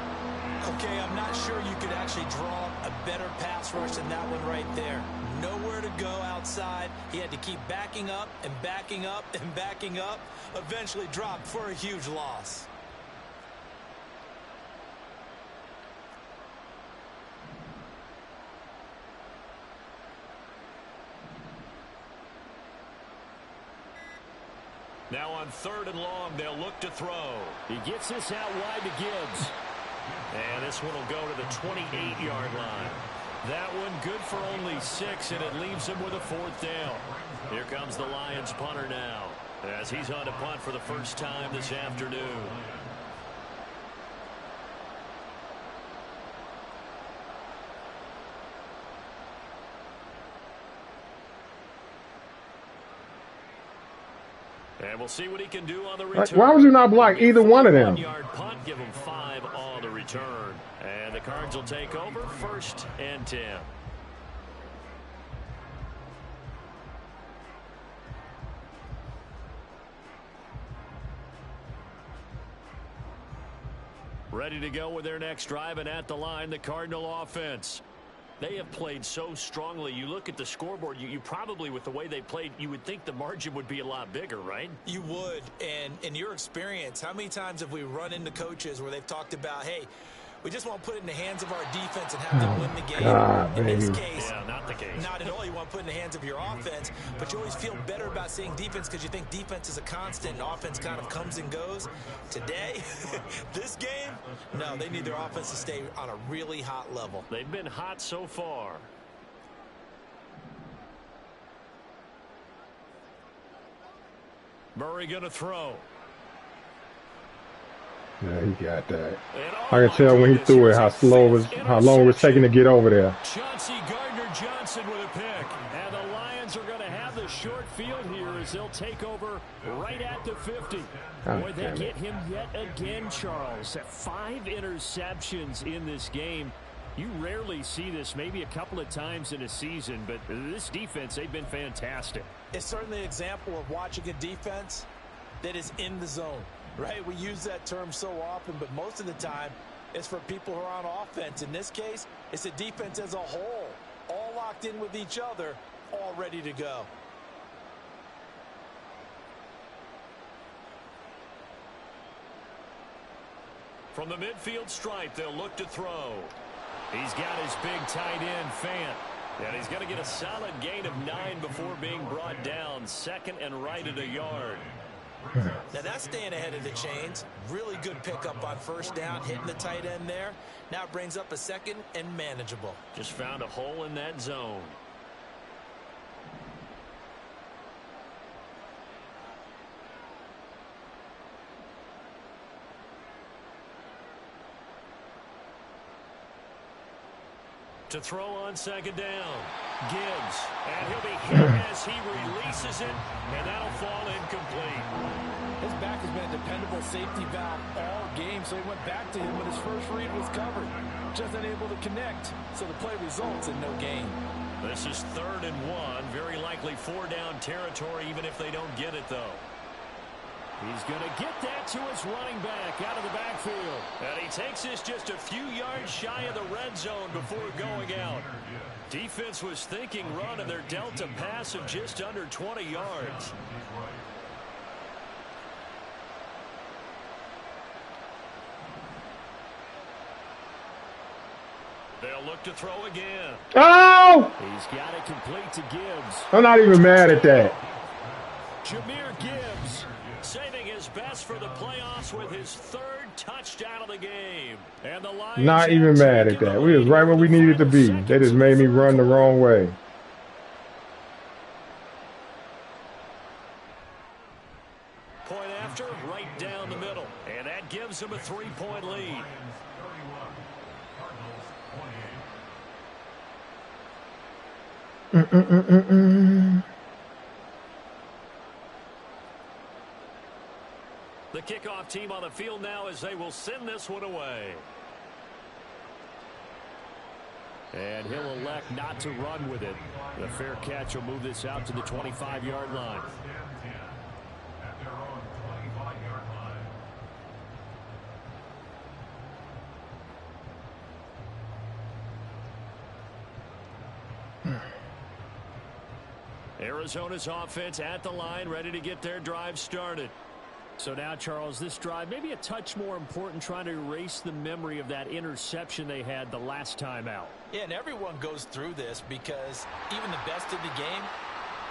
Speaker 4: Okay, I'm not sure you could actually draw a better pass rush than that one right there. Nowhere to go outside. He had to keep backing up and backing up and backing up. Eventually dropped for a huge loss.
Speaker 2: Now on 3rd and long, they'll look to throw. He gets this out wide to Gibbs. And this one will go to the 28-yard line. That one good for only 6, and it leaves him with a 4th down. Here comes the Lions punter now, as he's on to punt for the first time this afternoon. And we'll see what he can do on the return.
Speaker 1: Why would you not block either one of them?
Speaker 2: 1-yard punt, give him 5 on the return. And the Cards will take over 1st and 10. Ready to go with their next drive, and at the line, the Cardinal offense. They have played so strongly. You look at the scoreboard, you probably, with the way they played, you would think the margin would be a lot bigger, right?
Speaker 4: You would. And in your experience, how many times have we run into coaches where they've talked about, hey, we just want to put it in the hands of our defense and have them win the game. In this case,
Speaker 2: not the case.
Speaker 4: Not at all. You want to put it in the hands of your offense, but you always feel better about seeing defense because you think defense is a constant and offense kind of comes and goes. Today, this game, no, they need their offense to stay on a really hot level.
Speaker 2: They've been hot so far. Murray going to throw.
Speaker 1: Yeah, he got that. I can tell when he threw it how long it was taking to get over there.
Speaker 2: Chauncey Gardner-Johnson with a pick. And the Lions are going to have the short field here as they'll take over right at the 50. Boy, they get him yet again, Charles. 5 interceptions in this game. You rarely see this, maybe a couple of times in a season, but this defense, they've been fantastic.
Speaker 4: It's certainly an example of watching a defense that is in the zone, right? We use that term so often, but most of the time, it's for people who are on offense. In this case, it's a defense as a whole, all locked in with each other, all ready to go.
Speaker 2: From the midfield stripe, they'll look to throw. He's got his big tight end, Fant. And he's going to get a solid gain of 9 before being brought down. Second and right at a yard.
Speaker 4: Now that's staying ahead of the chains. Really good pickup on first down, hitting the tight end there. Now it brings up a second and manageable.
Speaker 2: Just found a hole in that zone. To throw on second down. Gibbs. And he'll be hit as he releases it. And that'll fall incomplete.
Speaker 3: His back has been a dependable safety valve all game, so he went back to him when his first read was covered. Just unable to connect, so the play results in no gain.
Speaker 2: This is 3rd and 1. Very likely 4-down territory, even if they don't get it, though. He's going to get that to his running back out of the backfield. And he takes this just a few yards shy of the red zone before going out. Defense was thinking run, and they're dealt a pass of just under 20 yards. They'll look to throw again.
Speaker 1: Oh!
Speaker 2: He's got it complete to Gibbs.
Speaker 1: I'm not even mad at that.
Speaker 2: Jahmyr Gibbs saving his best for the playoffs with his 3rd touchdown of the game. And the Lions
Speaker 1: not even mad at that. We was right where we needed to be. They just made me run the wrong way.
Speaker 2: Point after, right down the middle. And that gives them a 3-point lead. The kickoff team on the field now as they will send this one away. And he'll elect not to run with it. The fair catch will move this out to the 25-yard line. Arizona's offense at the line, ready to get their drive started. So now, Charles, this drive maybe a touch more important, trying to erase the memory of that interception they had the last time out.
Speaker 4: Yeah, and everyone goes through this because even the best of the game,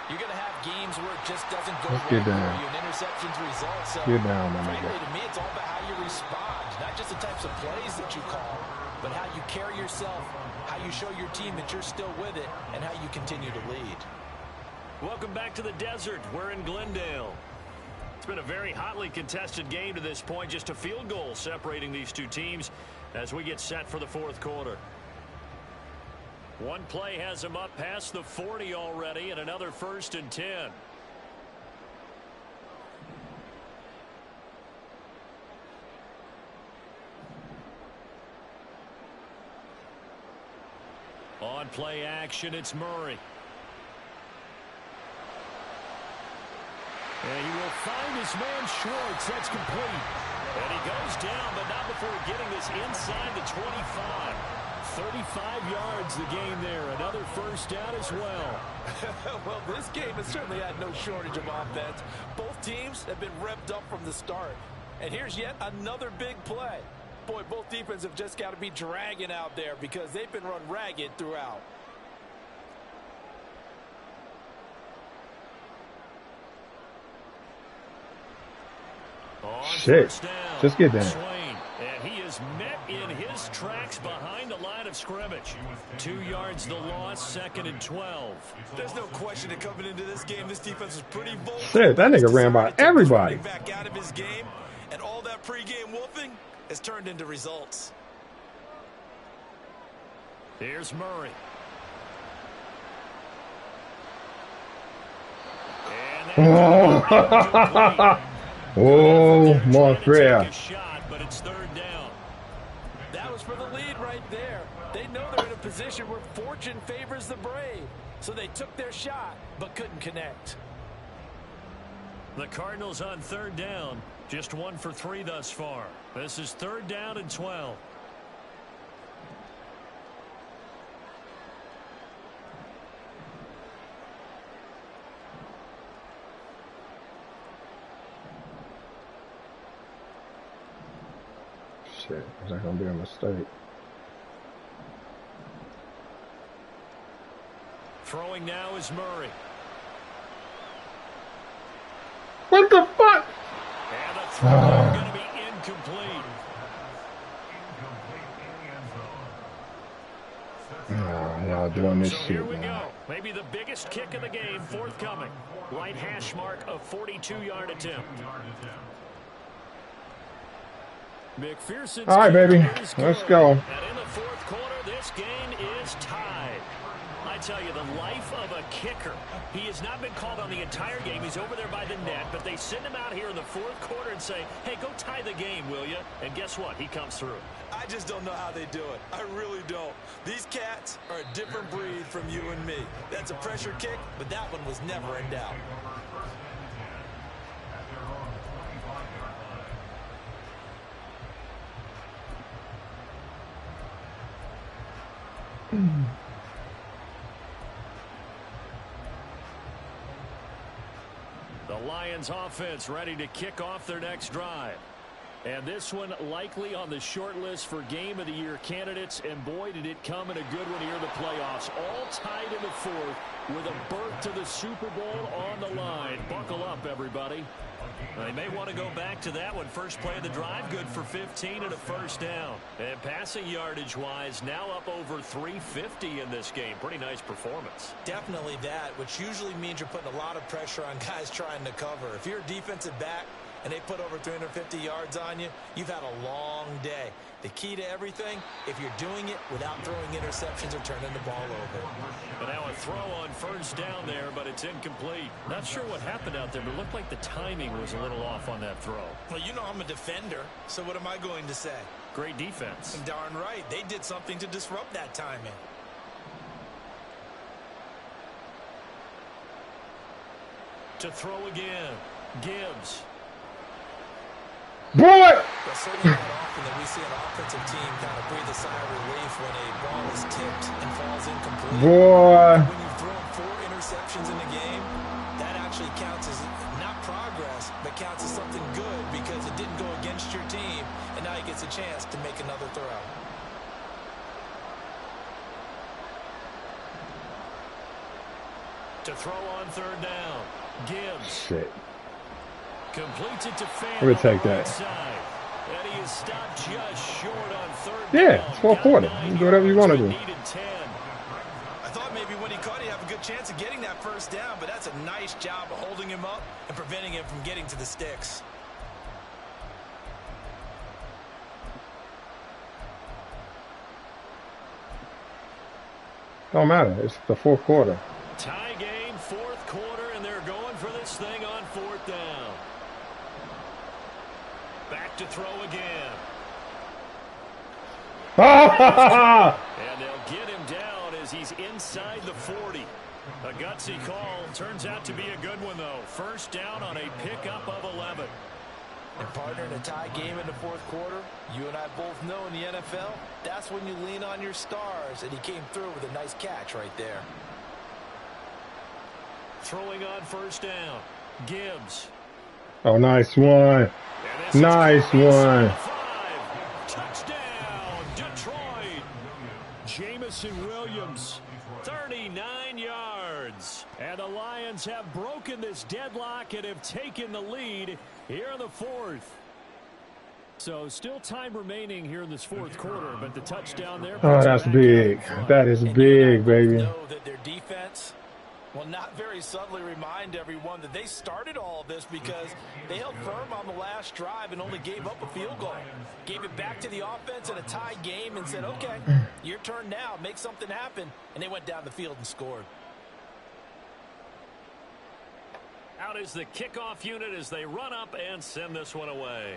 Speaker 4: you're going to have games where it just doesn't go right for you and interceptions result. So, frankly, to me, it's all about how you respond, not just the types of plays that you call, but how you carry yourself, how you show your team that you're still with it, and how you continue to lead.
Speaker 2: Welcome back to the desert. We're in Glendale. It's been a very hotly contested game to this point. Just a field goal separating these two teams as we get set for the 4th quarter. One play has them up past the 40 already, and another 1st and 10. On play action, it's Murray. And he will find his man Schwartz. That's complete. And he goes down, but not before getting this inside the 25. 35 yards the game there. Another 1st down as well.
Speaker 3: Well, this game has certainly had no shortage of offense. Both teams have been revved up from the start. And here's yet another big play. Boy, both defenses have just got to be dragging out there because they've been run ragged throughout.
Speaker 1: Shit. Just get down.
Speaker 2: And he is was met in his tracks behind the line of scrimmage. 2 yards the loss, 2nd and 12.
Speaker 3: There's no question that coming into this game, this defense was pretty vocal.
Speaker 1: Shit, that nigga ran by everybody.
Speaker 3: Back out of his game, and all that pregame wolfing has turned into results.
Speaker 2: Here's Murray.
Speaker 1: Oh, Montreal.
Speaker 2: But it's 3rd down.
Speaker 4: That was for the lead right there. They know they're in a position where fortune favors the brave. So they took their shot, but couldn't connect.
Speaker 2: The Cardinals on 3rd down. Just 1 for 3 thus far. This is 3rd down and 12.
Speaker 1: Shit, is that gonna be a mistake?
Speaker 2: Throwing now is Murray.
Speaker 1: What the fuck?
Speaker 2: And the throw going to be incomplete.
Speaker 1: Y'all doing this
Speaker 2: So
Speaker 1: shit,
Speaker 2: here we
Speaker 1: man.
Speaker 2: go. Maybe the biggest kick of the game forthcoming. Right hash mark of 42-yard attempt. McPherson's
Speaker 1: All right, baby.
Speaker 2: is
Speaker 1: Let's
Speaker 2: good.
Speaker 1: go.
Speaker 2: And in the 4th quarter, this game is tied. I tell you, the life of a kicker. He has not been called on the entire game. He's over there by the net, but they send him out here in the 4th quarter and say, hey, go tie the game, will you? And guess what? He comes through.
Speaker 3: I just don't know how they do it. I really don't. These cats are a different breed from you and me. That's a pressure kick, but that one was never in doubt.
Speaker 2: The Lions offense ready to kick off their next drive. And this one likely on the short list for Game of the Year candidates. And boy, did it come in a good one here in the playoffs. All tied in the 4th with a berth to the Super Bowl on the line. Buckle up, everybody. They may want to go back to that one. First play of the drive, good for 15 and a 1st down. And passing yardage-wise, now up over 350 in this game. Pretty nice performance.
Speaker 4: Definitely that, which usually means you're putting a lot of pressure on guys trying to cover. If you're a defensive back and they put over 350 yards on you, you've had a long day. The key to everything, if you're doing it without throwing interceptions or turning the ball over.
Speaker 2: But now a throw on 1st down there, but it's incomplete. Not sure what happened out there, but it looked like the timing was a little off on that throw.
Speaker 3: Well, you know I'm a defender, so what am I going to say?
Speaker 2: Great defense.
Speaker 3: Darn right. They did something to disrupt that timing.
Speaker 2: To throw again. Gibbs.
Speaker 1: Boy!
Speaker 4: Well, certainly not often that we see an offensive team kind of breathe a sigh of relief when a ball is tipped and falls incomplete.
Speaker 1: Boy!
Speaker 4: When you've thrown 4 interceptions in the game, that actually counts as not progress, but counts as something good because it didn't go against your team, and now he gets a chance to make another throw.
Speaker 2: To throw on 3rd down. Gibbs.
Speaker 1: Shit.
Speaker 2: Completes it to Fan.
Speaker 1: Let me take that.
Speaker 2: And he is stopped just short on 3rd
Speaker 1: Yeah,
Speaker 2: down.
Speaker 1: it's 4th quarter. You can do whatever you want to do.
Speaker 2: Needed 10.
Speaker 3: I thought maybe when he caught it, he'd have a good chance of getting that 1st down, but that's a nice job of holding him up and preventing him from getting to the sticks.
Speaker 1: Don't matter. It's the 4th quarter.
Speaker 2: Tie game, 4th quarter, and they're going for this thing on 4th down. Back to throw again. And they'll get him down as he's inside the 40. A gutsy call. Turns out to be a good one, though. 1st down on a pickup of 11.
Speaker 4: And partner, in a tie game in the 4th quarter, you and I both know in the NFL, that's when you lean on your stars, and he came through with a nice catch right there.
Speaker 2: Throwing on 1st down. Gibbs.
Speaker 1: Oh, nice one. Nice one.
Speaker 2: Touchdown, Detroit. Jamison Williams, 39 yards. And the Lions have broken this deadlock and have taken the lead here in the 4th. So still time remaining here in this fourth quarter, but the touchdown there.
Speaker 1: Oh, that's big. That is big, baby.
Speaker 3: Know that their defense will not very subtly remind everyone that they started all of this because they held firm on the last drive and only gave up a field goal. Gave it back to the offense in a tie game and said, okay, your turn now, make something happen. And they went down the field and scored.
Speaker 2: Out is the kickoff unit as they run up and send this one away.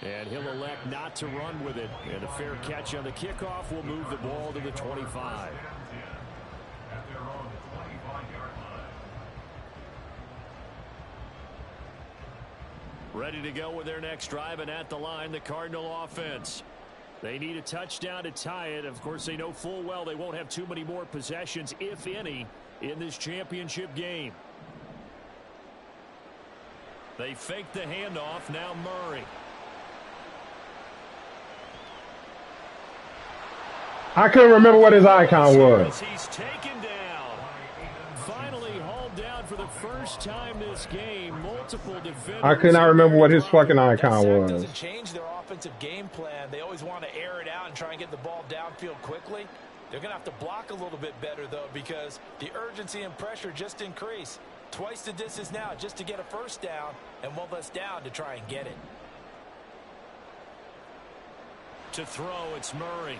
Speaker 2: And he'll elect not to run with it. And a fair catch on the kickoff will move the ball to the 25. Ready to go with their next drive, and at the line, the Cardinal offense. They need a touchdown to tie it. Of course, they know full well they won't have too many more possessions, if any, in this championship game. They fake the handoff. Now Murray.
Speaker 1: I couldn't remember what his icon was.
Speaker 2: He's taken down. Finally hauled down for the first time this game. Multiple defenders.
Speaker 1: I could not remember what his fucking icon was.
Speaker 3: Doesn't change their offensive game plan. They always want to air it out and try and get the ball downfield quickly. They're going to have to block a little bit better, though, because the urgency and pressure just increase. Twice the distance now just to get a first down, and one less down to try and get it.
Speaker 2: To throw, it's Murray.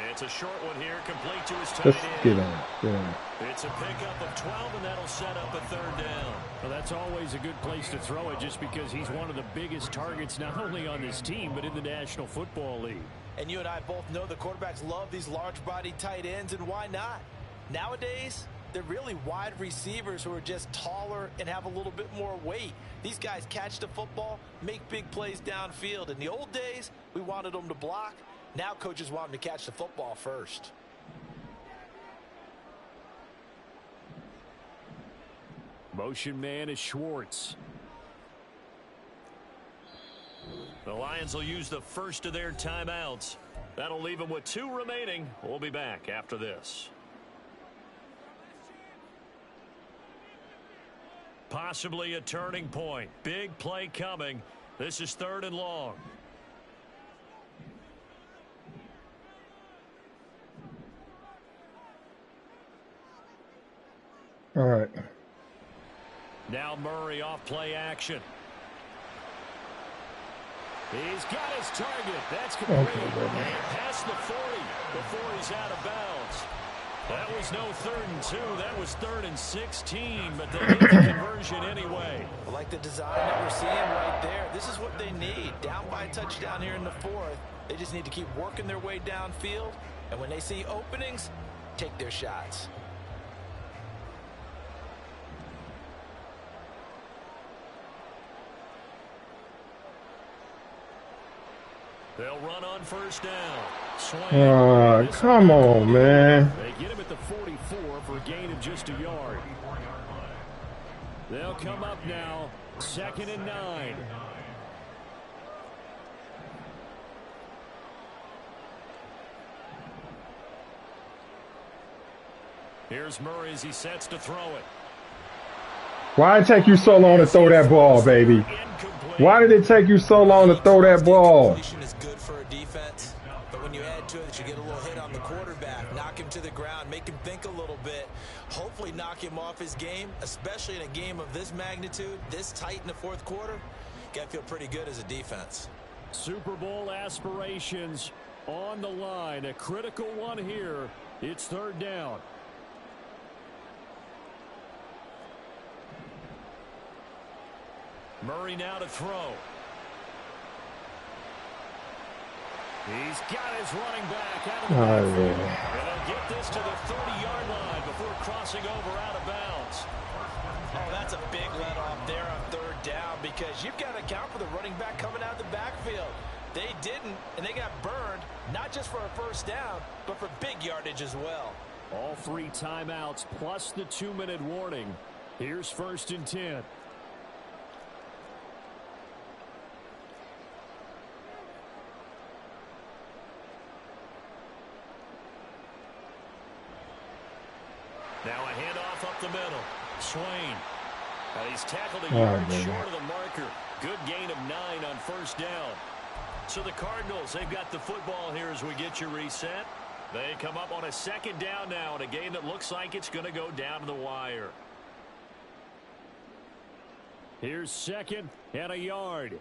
Speaker 2: It's a short one here, complete to his tight end.
Speaker 1: Just get on. Get on.
Speaker 2: It's a pickup of 12, and that'll set up a third down. Well, that's always a good place to throw it just because he's one of the biggest targets not only on this team but in the National Football League.
Speaker 3: And you and I both know the quarterbacks love these large-bodied tight ends, and why not? Nowadays, they're really wide receivers who are just taller and have a little bit more weight. These guys catch the football, make big plays downfield. In the old days, we wanted them to block. Now coaches want them to catch the football first.
Speaker 2: Motion man is Schwartz. The Lions will use the first of their timeouts. That'll leave them with 2 remaining. We'll be back after this. Possibly a turning point. Big play coming. This is 3rd and long.
Speaker 1: All right.
Speaker 2: Now Murray off play action. He's got his target. That's complete.
Speaker 1: Okay,
Speaker 2: Past the 40 before he's out of bounds. That was no 3rd and 2. That was 3rd and 16, but they get the conversion anyway.
Speaker 3: I like the design that we're seeing right there. This is what they need. Down by a touchdown here in the 4th. They just need to keep working their way downfield. And when they see openings, take their shots.
Speaker 2: They'll run on first down.
Speaker 1: Come on, man.
Speaker 2: They get him at the 44 for a gain of just a yard. They'll come up now, 2nd and 9. Here's Murray as he sets to throw it.
Speaker 1: Why did it take you so long to throw that ball, baby? Why did it take you so long to throw that ball?
Speaker 3: Is good for a defense, but when you add to it, you get a little hit on the quarterback, knock him to the ground, make him think a little bit, hopefully knock him off his game, especially in a game of this magnitude, this tight in the 4th quarter. Got to feel pretty good as a defense.
Speaker 2: Super Bowl aspirations on the line. A critical one here. It's 3rd down. Murray now to throw. He's got his running back out of the backfield. And they'll get this to the 30-yard line before crossing over out of bounds.
Speaker 3: Oh, that's a big let off there on 3rd down because you've got to account for the running back coming out of the backfield. They didn't, and they got burned, not just for a first down, but for big yardage as well.
Speaker 2: All 3 timeouts plus the 2-minute warning. Here's 1st and 10. Now a handoff up the middle. Swain. He's tackled a
Speaker 1: Oh,
Speaker 2: yard
Speaker 1: man.
Speaker 2: short of the marker. Good gain of 9 on first down. So the Cardinals, they've got the football here as we get you reset. They come up on a second down now in a game that looks like it's going to go down to the wire. Here's second and a yard.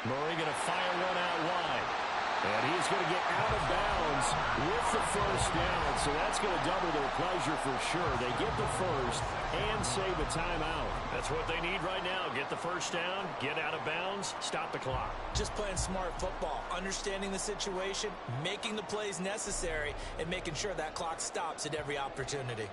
Speaker 2: Murray going to fire one out wide. And he's going to get out of bounds with the first down. So that's going to double their pleasure for sure. They get the first and save a timeout. That's what they need right now. Get the first down, get out of bounds, stop the clock.
Speaker 4: Just playing smart football, understanding the situation, making the plays necessary, and making sure that clock stops at every opportunity.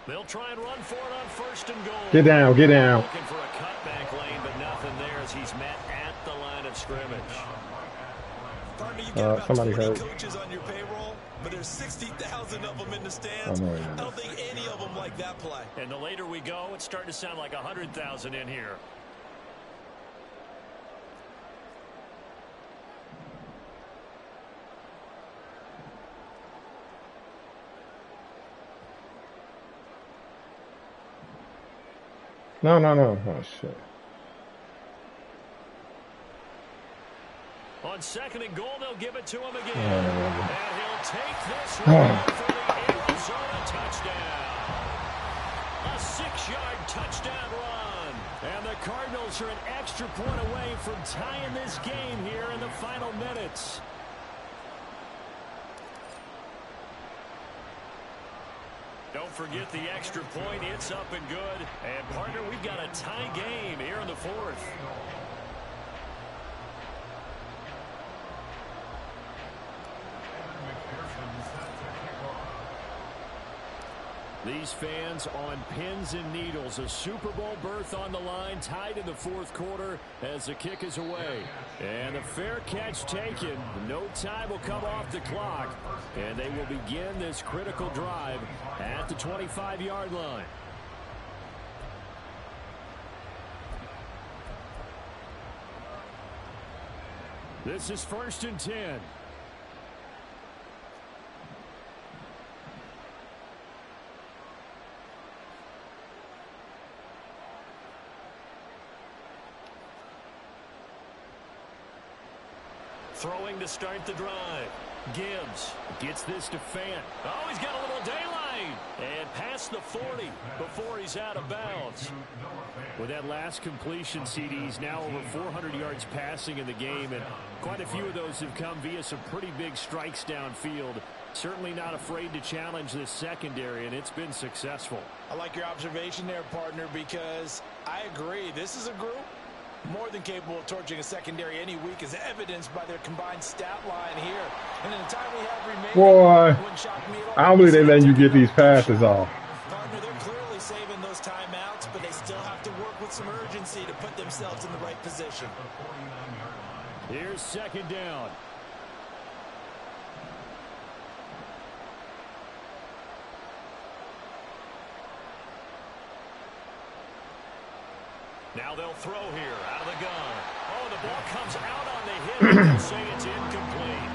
Speaker 2: They'll try and run for it on first and goal.
Speaker 1: Get down, get down.
Speaker 2: Looking for a cutback lane, but nothing there as he's met at the line of scrimmage.
Speaker 3: Partner, you get about
Speaker 1: somebody
Speaker 3: 20
Speaker 1: hurt.
Speaker 3: coaches on your payroll, but there's 60,000 of them in the stands.
Speaker 1: Oh, no,
Speaker 3: I don't think any of them like that play.
Speaker 2: And the later we go, it's starting to sound like 100,000 in here.
Speaker 1: No, no, no. Oh, shit.
Speaker 2: On second and goal, they'll give it to him again.
Speaker 1: Oh.
Speaker 2: And he'll take this one for the Arizona touchdown. A 6-yard touchdown run. And the Cardinals are an extra point away from tying this game here in the final minutes. Don't forget the extra point. It's up and good. And, partner, we've got a tie game here in the fourth. These fans on pins and needles. A Super Bowl berth on the line, tied in the fourth quarter as the kick is away. And a fair catch taken. No time will come off the clock. And they will begin this critical drive at the 25-yard line. This is 1st and 10. Throwing to start the drive. Gibbs gets this to Fant. Oh, he's got a little daylight. And past the 40 before he's out of bounds. With that last completion, CD, he's now over 400 yards passing in the game. And quite a few of those have come via some pretty big strikes downfield. Certainly not afraid to challenge this secondary, and it's been successful.
Speaker 4: I like your observation there, partner, because I agree. This is a group more than capable of torching a secondary any week, as evidenced by their combined stat line here. And in the time we have remaining,
Speaker 1: Boy, I don't believe they letting you get these passes off.
Speaker 4: Partner, they're clearly saving those timeouts, but they still have to work with some urgency to put themselves in the right position.
Speaker 2: Here's second down. Now they'll throw here out of the gun. Oh, the ball comes out on the hit. They'll say it's incomplete.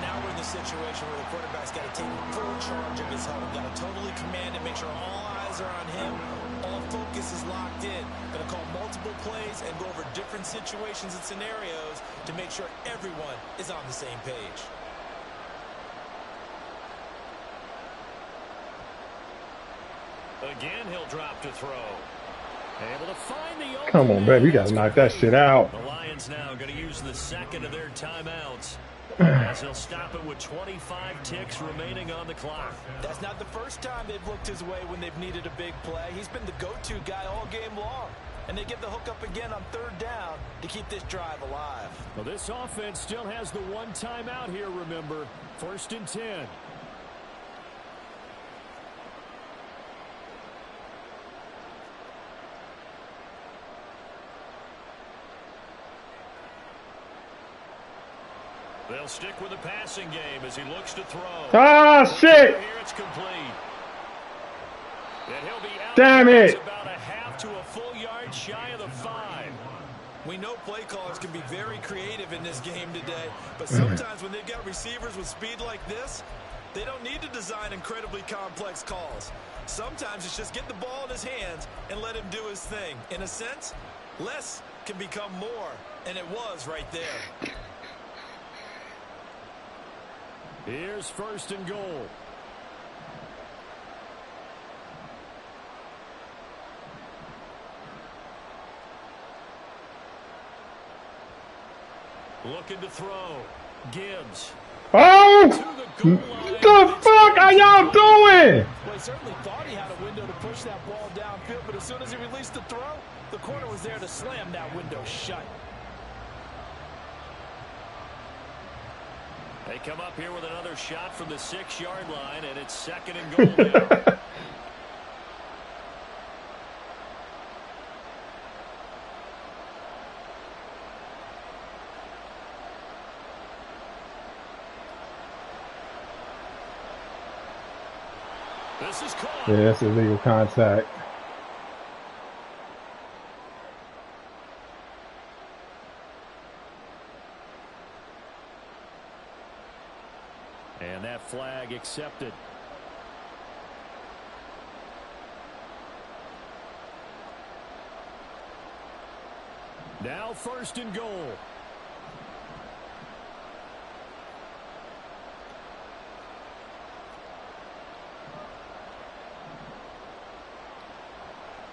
Speaker 4: Now we're in the situation where the quarterback's got to take full charge of his huddle. Got to totally command it, make sure all eyes are on him. All focus is locked in. Going to call multiple plays and go over different situations and scenarios to make sure everyone is on the same page.
Speaker 2: Again, he'll drop to throw. Able to find the
Speaker 1: Come on, baby. You got to knock that shit out.
Speaker 2: The Lions now going to use the second of their timeouts as they'll stop it with 25 ticks remaining on the clock.
Speaker 4: That's not the first time they've looked his way when they've needed a big play. He's been the go-to guy all game long. And they get the hook up again on third down to keep this drive alive.
Speaker 2: Well, this offense still has the one timeout here, remember. 1st and 10. They'll stick with the passing game as he looks to throw.
Speaker 1: Ah, shit!
Speaker 2: Here it's complete. And he'll be out.
Speaker 1: Damn it!
Speaker 2: About a half to a full yard shy of the 5.
Speaker 3: We know play callers can be very creative in this game today, but sometimes when they've got receivers with speed like this, they don't need to design incredibly complex calls. Sometimes it's just get the ball in his hands and let him do his thing. In a sense, less can become more, and it was right there.
Speaker 2: Here's 1st and goal. Looking to throw. Gibbs.
Speaker 1: Oh! The fuck are y'all doing?
Speaker 3: Well, he certainly thought he had a window to push that ball downfield, but as soon as he released the throw, the corner was there to slam that window shut.
Speaker 2: They come up here with another shot from the 6-yard line, and it's 2nd and goal now. This is caught.
Speaker 1: Yeah, that's illegal contact.
Speaker 2: And that flag accepted. Now 1st and goal.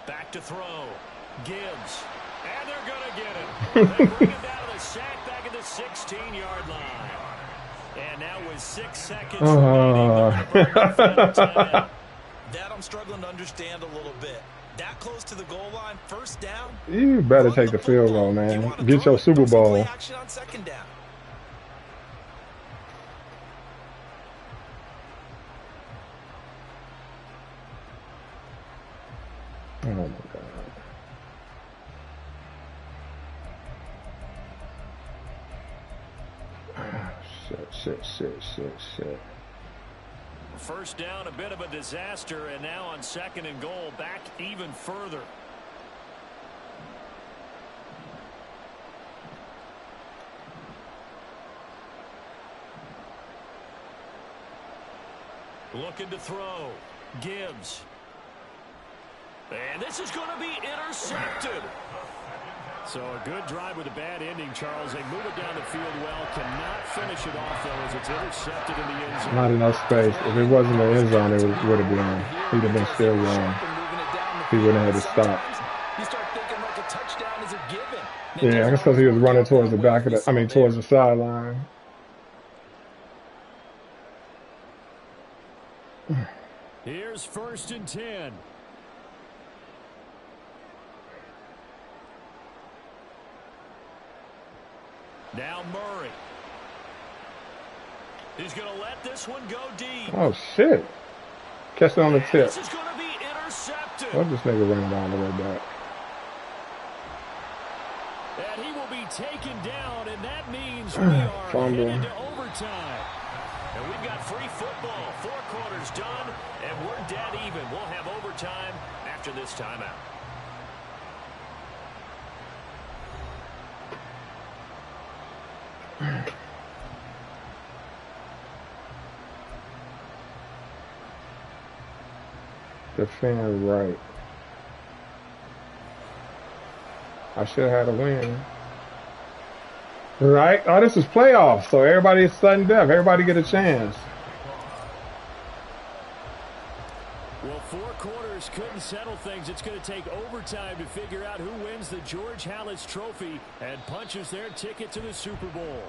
Speaker 2: Back to throw. Gibbs. And they're going to get it. They bring him down to the sack back at the 16-yard line. And now with 6 seconds remaining,
Speaker 3: That I'm struggling to understand a little bit. That close to the goal line, 1st down.
Speaker 1: You better take the field goal, man. Get your Super Bowl.
Speaker 3: Action on 2nd down.
Speaker 1: Oh my God. Shit.
Speaker 2: 1st down, a bit of a disaster, and now on 2nd and goal, back even further. Looking to throw. Gibbs. And this is going to be intercepted. So a good drive with a bad ending, Charles. They move it down the field well. Cannot finish it off, though, as it's intercepted in the end zone.
Speaker 1: Not enough space. If it wasn't the end zone, it would have been. He'd have been still going. He wouldn't have had to stop.
Speaker 3: You start thinking like a touchdown is a given.
Speaker 1: Yeah, I guess because he was running towards the back of the, towards the sideline.
Speaker 2: Here's 1st and 10. Now Murray. He's going to let this one go deep.
Speaker 1: Oh, shit. Catch it on the tip.
Speaker 2: This is going to be intercepted.
Speaker 1: What this nigga running down the way back?
Speaker 2: And he will be taken down, and that means we are headed to overtime. And we've got free football. 4 quarters done, and we're dead even. We'll have overtime after this timeout.
Speaker 1: Defend right. I should have had a win. Right? Oh, this is playoffs, so everybody is sudden death. Everybody get a chance.
Speaker 2: Well, 4 quarters couldn't settle things. It's going to take overtime to figure out who wins the George Halas Trophy and punches their ticket to the Super Bowl.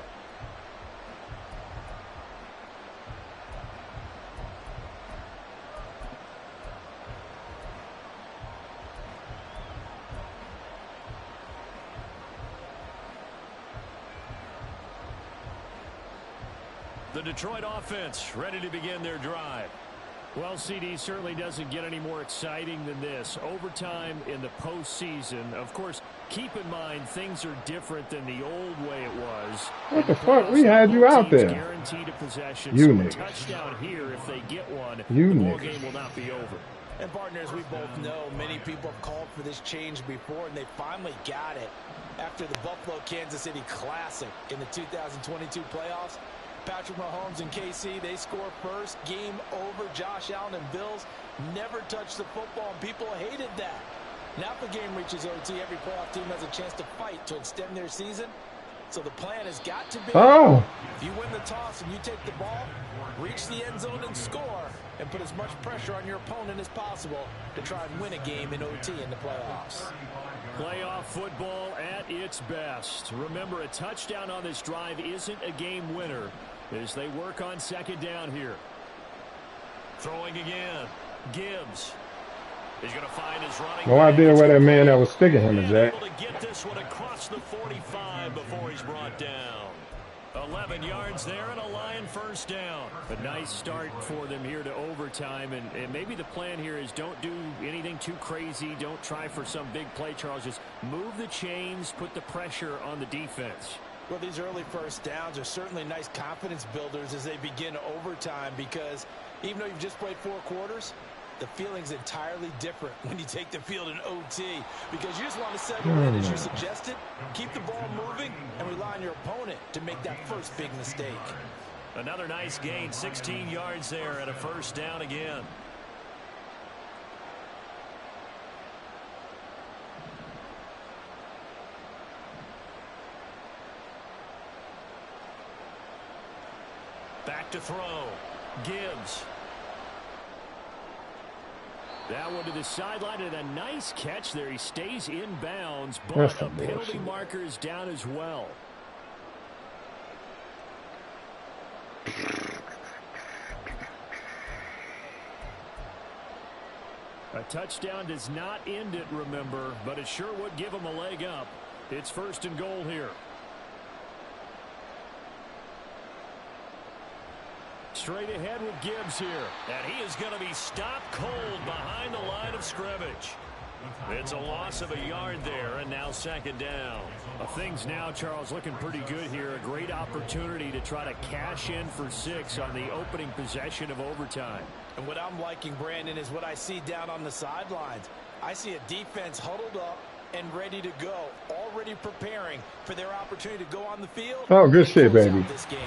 Speaker 2: The Detroit offense ready to begin their drive. Well, CD certainly doesn't get any more exciting than this. Overtime in the postseason. Of course, keep in mind things are different than the old way it was.
Speaker 1: What the fuck? We had you out there.
Speaker 2: Guaranteed a possession.
Speaker 1: You
Speaker 2: so
Speaker 1: niggas.
Speaker 2: a touchdown here, if they get one,
Speaker 1: You
Speaker 2: the ball
Speaker 1: niggas.
Speaker 2: game will not be over.
Speaker 4: And partners, we both know many people have called for this change before, and they finally got it after the Buffalo-Kansas City Classic in the 2022 playoffs. Patrick Mahomes and KC, they score first. Game over. Josh Allen and Bills never touched the football, and people hated that. Now if the game reaches OT, every playoff team has a chance to fight to extend their season. So the plan has got to be, if you win the toss and you take the ball, reach the end zone and score, and put as much pressure on your opponent as possible to try and win a game in OT in the playoffs.
Speaker 2: Playoff football at its best. Remember, a touchdown on this drive isn't a game winner as they work on second down here. Throwing again. Gibbs. He's going to find his running.
Speaker 1: No idea where that man that was sticking him is at.
Speaker 2: Able to get this one across the 45 before he's brought down. 11 yards there and a Lion first down. A nice start for them here to overtime, and maybe the plan here is don't do anything too crazy. Don't try for some big play, Charles. Just move the chains, put the pressure on the defense.
Speaker 4: Well, these early first downs are certainly nice confidence builders as they begin overtime, because even though you've just played 4 quarters, the feeling's entirely different when you take the field in OT, because you just want to settle in, as you suggested, keep the ball moving, and rely on your opponent to make that first big mistake.
Speaker 2: Another nice gain, 16 yards there, and a first down again. Back to throw. Gibbs. That one to the sideline, and a nice catch there. He stays in bounds, but a penalty marker is down as well. A touchdown does not end it, remember, but it sure would give him a leg up. It's first and goal here. Straight ahead with Gibbs here. And he is going to be stopped cold behind the line of scrimmage. It's a loss of a yard there, and now second down. Things now, Charles, looking pretty good here. A great opportunity to try to cash in for 6 on the opening possession of overtime.
Speaker 4: And what I'm liking, Brandon, is what I see down on the sidelines. I see a defense huddled up and ready to go, already preparing for their opportunity to go on the field.
Speaker 1: Oh, good shit, baby.
Speaker 4: This game.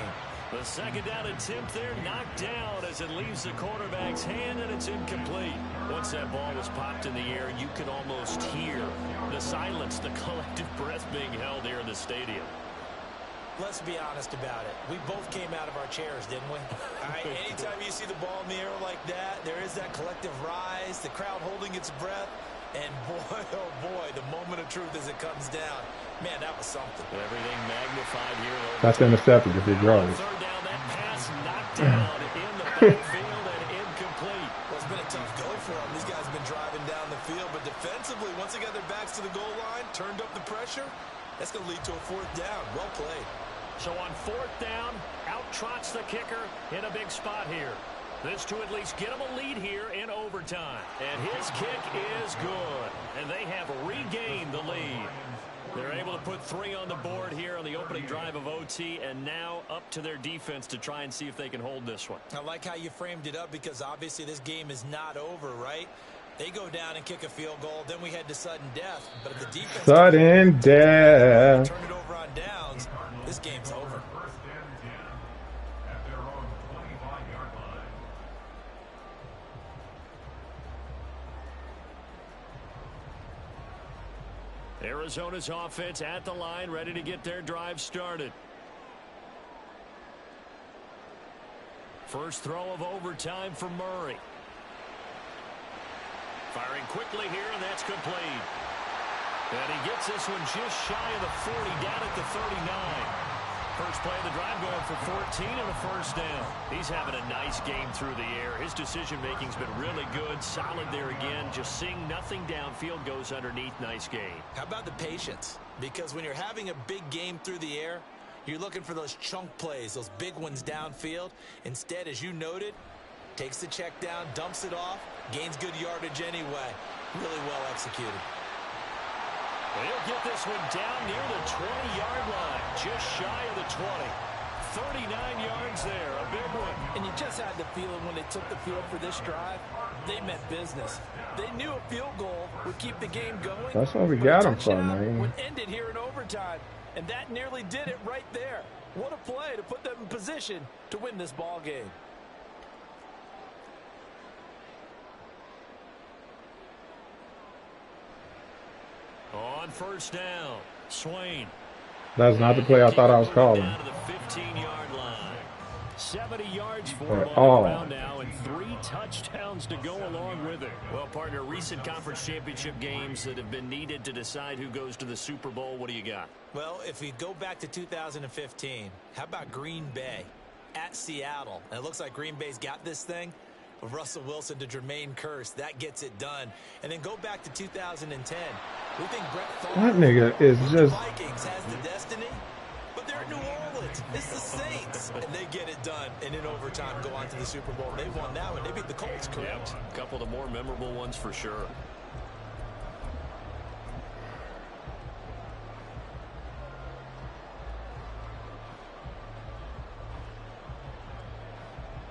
Speaker 2: The second down attempt there knocked down as it leaves the quarterback's hand, and it's incomplete. Once that ball was popped in the air, you could almost hear the silence, the collective breath being held here in the stadium.
Speaker 4: Let's be honest about it. We both came out of our chairs, didn't we? Anytime you see the ball in the air like that, there is that collective rise, the crowd holding its breath, and boy, oh boy, the moment of truth as it comes down. Man, that was something.
Speaker 2: Everything magnified here.
Speaker 1: That's intercepted if it draws.
Speaker 2: Third down, that pass knocked down in the backfield and incomplete.
Speaker 4: Well, it's been a tough go for them. These guys have been driving down the field, but defensively, once they got their backs to the goal line, turned up the pressure, that's going to lead to a 4th down. Well played.
Speaker 2: So on 4th down, out trots the kicker in a big spot here. This to at least get him a lead here in overtime. And his kick is good. And they have regained the lead. They're able to put 3 on the board here on the opening drive of OT, and now up to their defense to try and see if they can hold this one.
Speaker 4: I like how you framed it up, because obviously this game is not over, right? They go down and kick a field goal, then we head to sudden death. But if the defense
Speaker 1: sudden death.
Speaker 4: Turn it over on downs, this game's over.
Speaker 2: Arizona's offense at the line, ready to get their drive started. First throw of overtime for Murray. Firing quickly here, and that's complete. And he gets this one just shy of the 40, down at the 39. First play of the drive going for 14 and a first down. He's having a nice game through the air. His decision-making's been really good, solid there again. Just seeing nothing downfield goes underneath. Nice game.
Speaker 4: How about the patience? Because when you're having a big game through the air, you're looking for those chunk plays, those big ones downfield. Instead, as you noted, Takes the check down, dumps it off, gains good yardage anyway. Really well executed.
Speaker 2: He'll get this one down near the 20-yard line, just shy of the 20. 39 yards there, a big one.
Speaker 4: And you just had the feeling when they took the field for this drive, they meant business. They knew a field goal would keep the game going.
Speaker 1: That's what we got them for, man.
Speaker 4: Would end it here in overtime, and that nearly did it right there. What a play to put them in position to win this ball game.
Speaker 2: On first down, Swain.
Speaker 1: That's not the play I thought I was calling.
Speaker 2: Down to the 15-yard line. 70 yards for him
Speaker 1: Oh.
Speaker 2: on the ground now, and 3 touchdowns to go along with it. Well, partner, recent conference championship games that have been needed to decide who goes to the Super Bowl. What do you got?
Speaker 4: Well, if we go back to 2015, how about Green Bay at Seattle? And it looks like Green Bay's got this thing. With Russell Wilson to Jermaine Kearse, that gets it done. And then go back to 2010. We think Brett Favre,
Speaker 1: That nigga is
Speaker 4: the
Speaker 1: just...
Speaker 4: Vikings has the destiny, but they're in New Orleans. It's the Saints, and they get it done. And in overtime, go on to the Super Bowl. They won that one. They beat the Colts, correct?
Speaker 2: Yep. A couple of the more memorable ones for sure.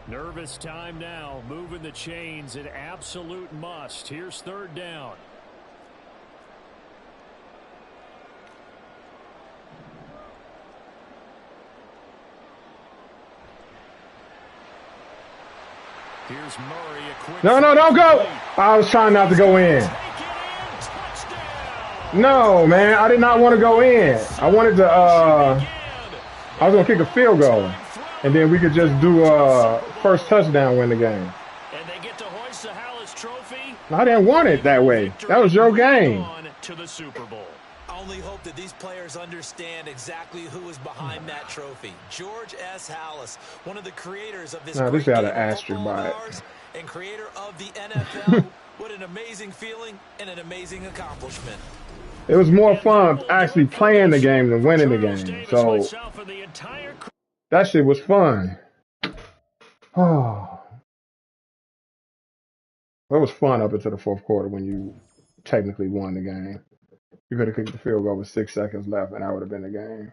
Speaker 2: Nervous time now, moving the chains, an absolute must. Here's third down. Here's Murray, a quick...
Speaker 1: No, don't go! I was trying not to go in. No, man, I did not want to go in. I wanted to, I was going to kick a field goal. And then we could just do first touchdown, win the game.
Speaker 2: And they get to hoist the Hallis Trophy.
Speaker 1: I didn't want it that way. That was your game.
Speaker 2: On to the Super Bowl.
Speaker 4: I only hope that these players understand exactly who is behind that trophy. George S. Hallis, one of the creators of this
Speaker 1: Nah,
Speaker 4: great
Speaker 1: this got
Speaker 4: game
Speaker 1: an
Speaker 4: of
Speaker 1: asterisk
Speaker 4: football
Speaker 1: by
Speaker 4: of
Speaker 1: it.
Speaker 4: ours, and creator of the NFL. What an amazing feeling and an amazing accomplishment.
Speaker 1: It was more fun actually playing the game than winning the game. So that shit was fun. Oh, it was fun up until the fourth quarter when you technically won the game. You could have kicked the field goal with 6 seconds left, and that would have been the game.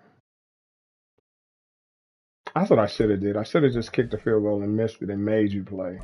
Speaker 1: That's what I should have did. I should have just kicked the field goal and missed it and made you play.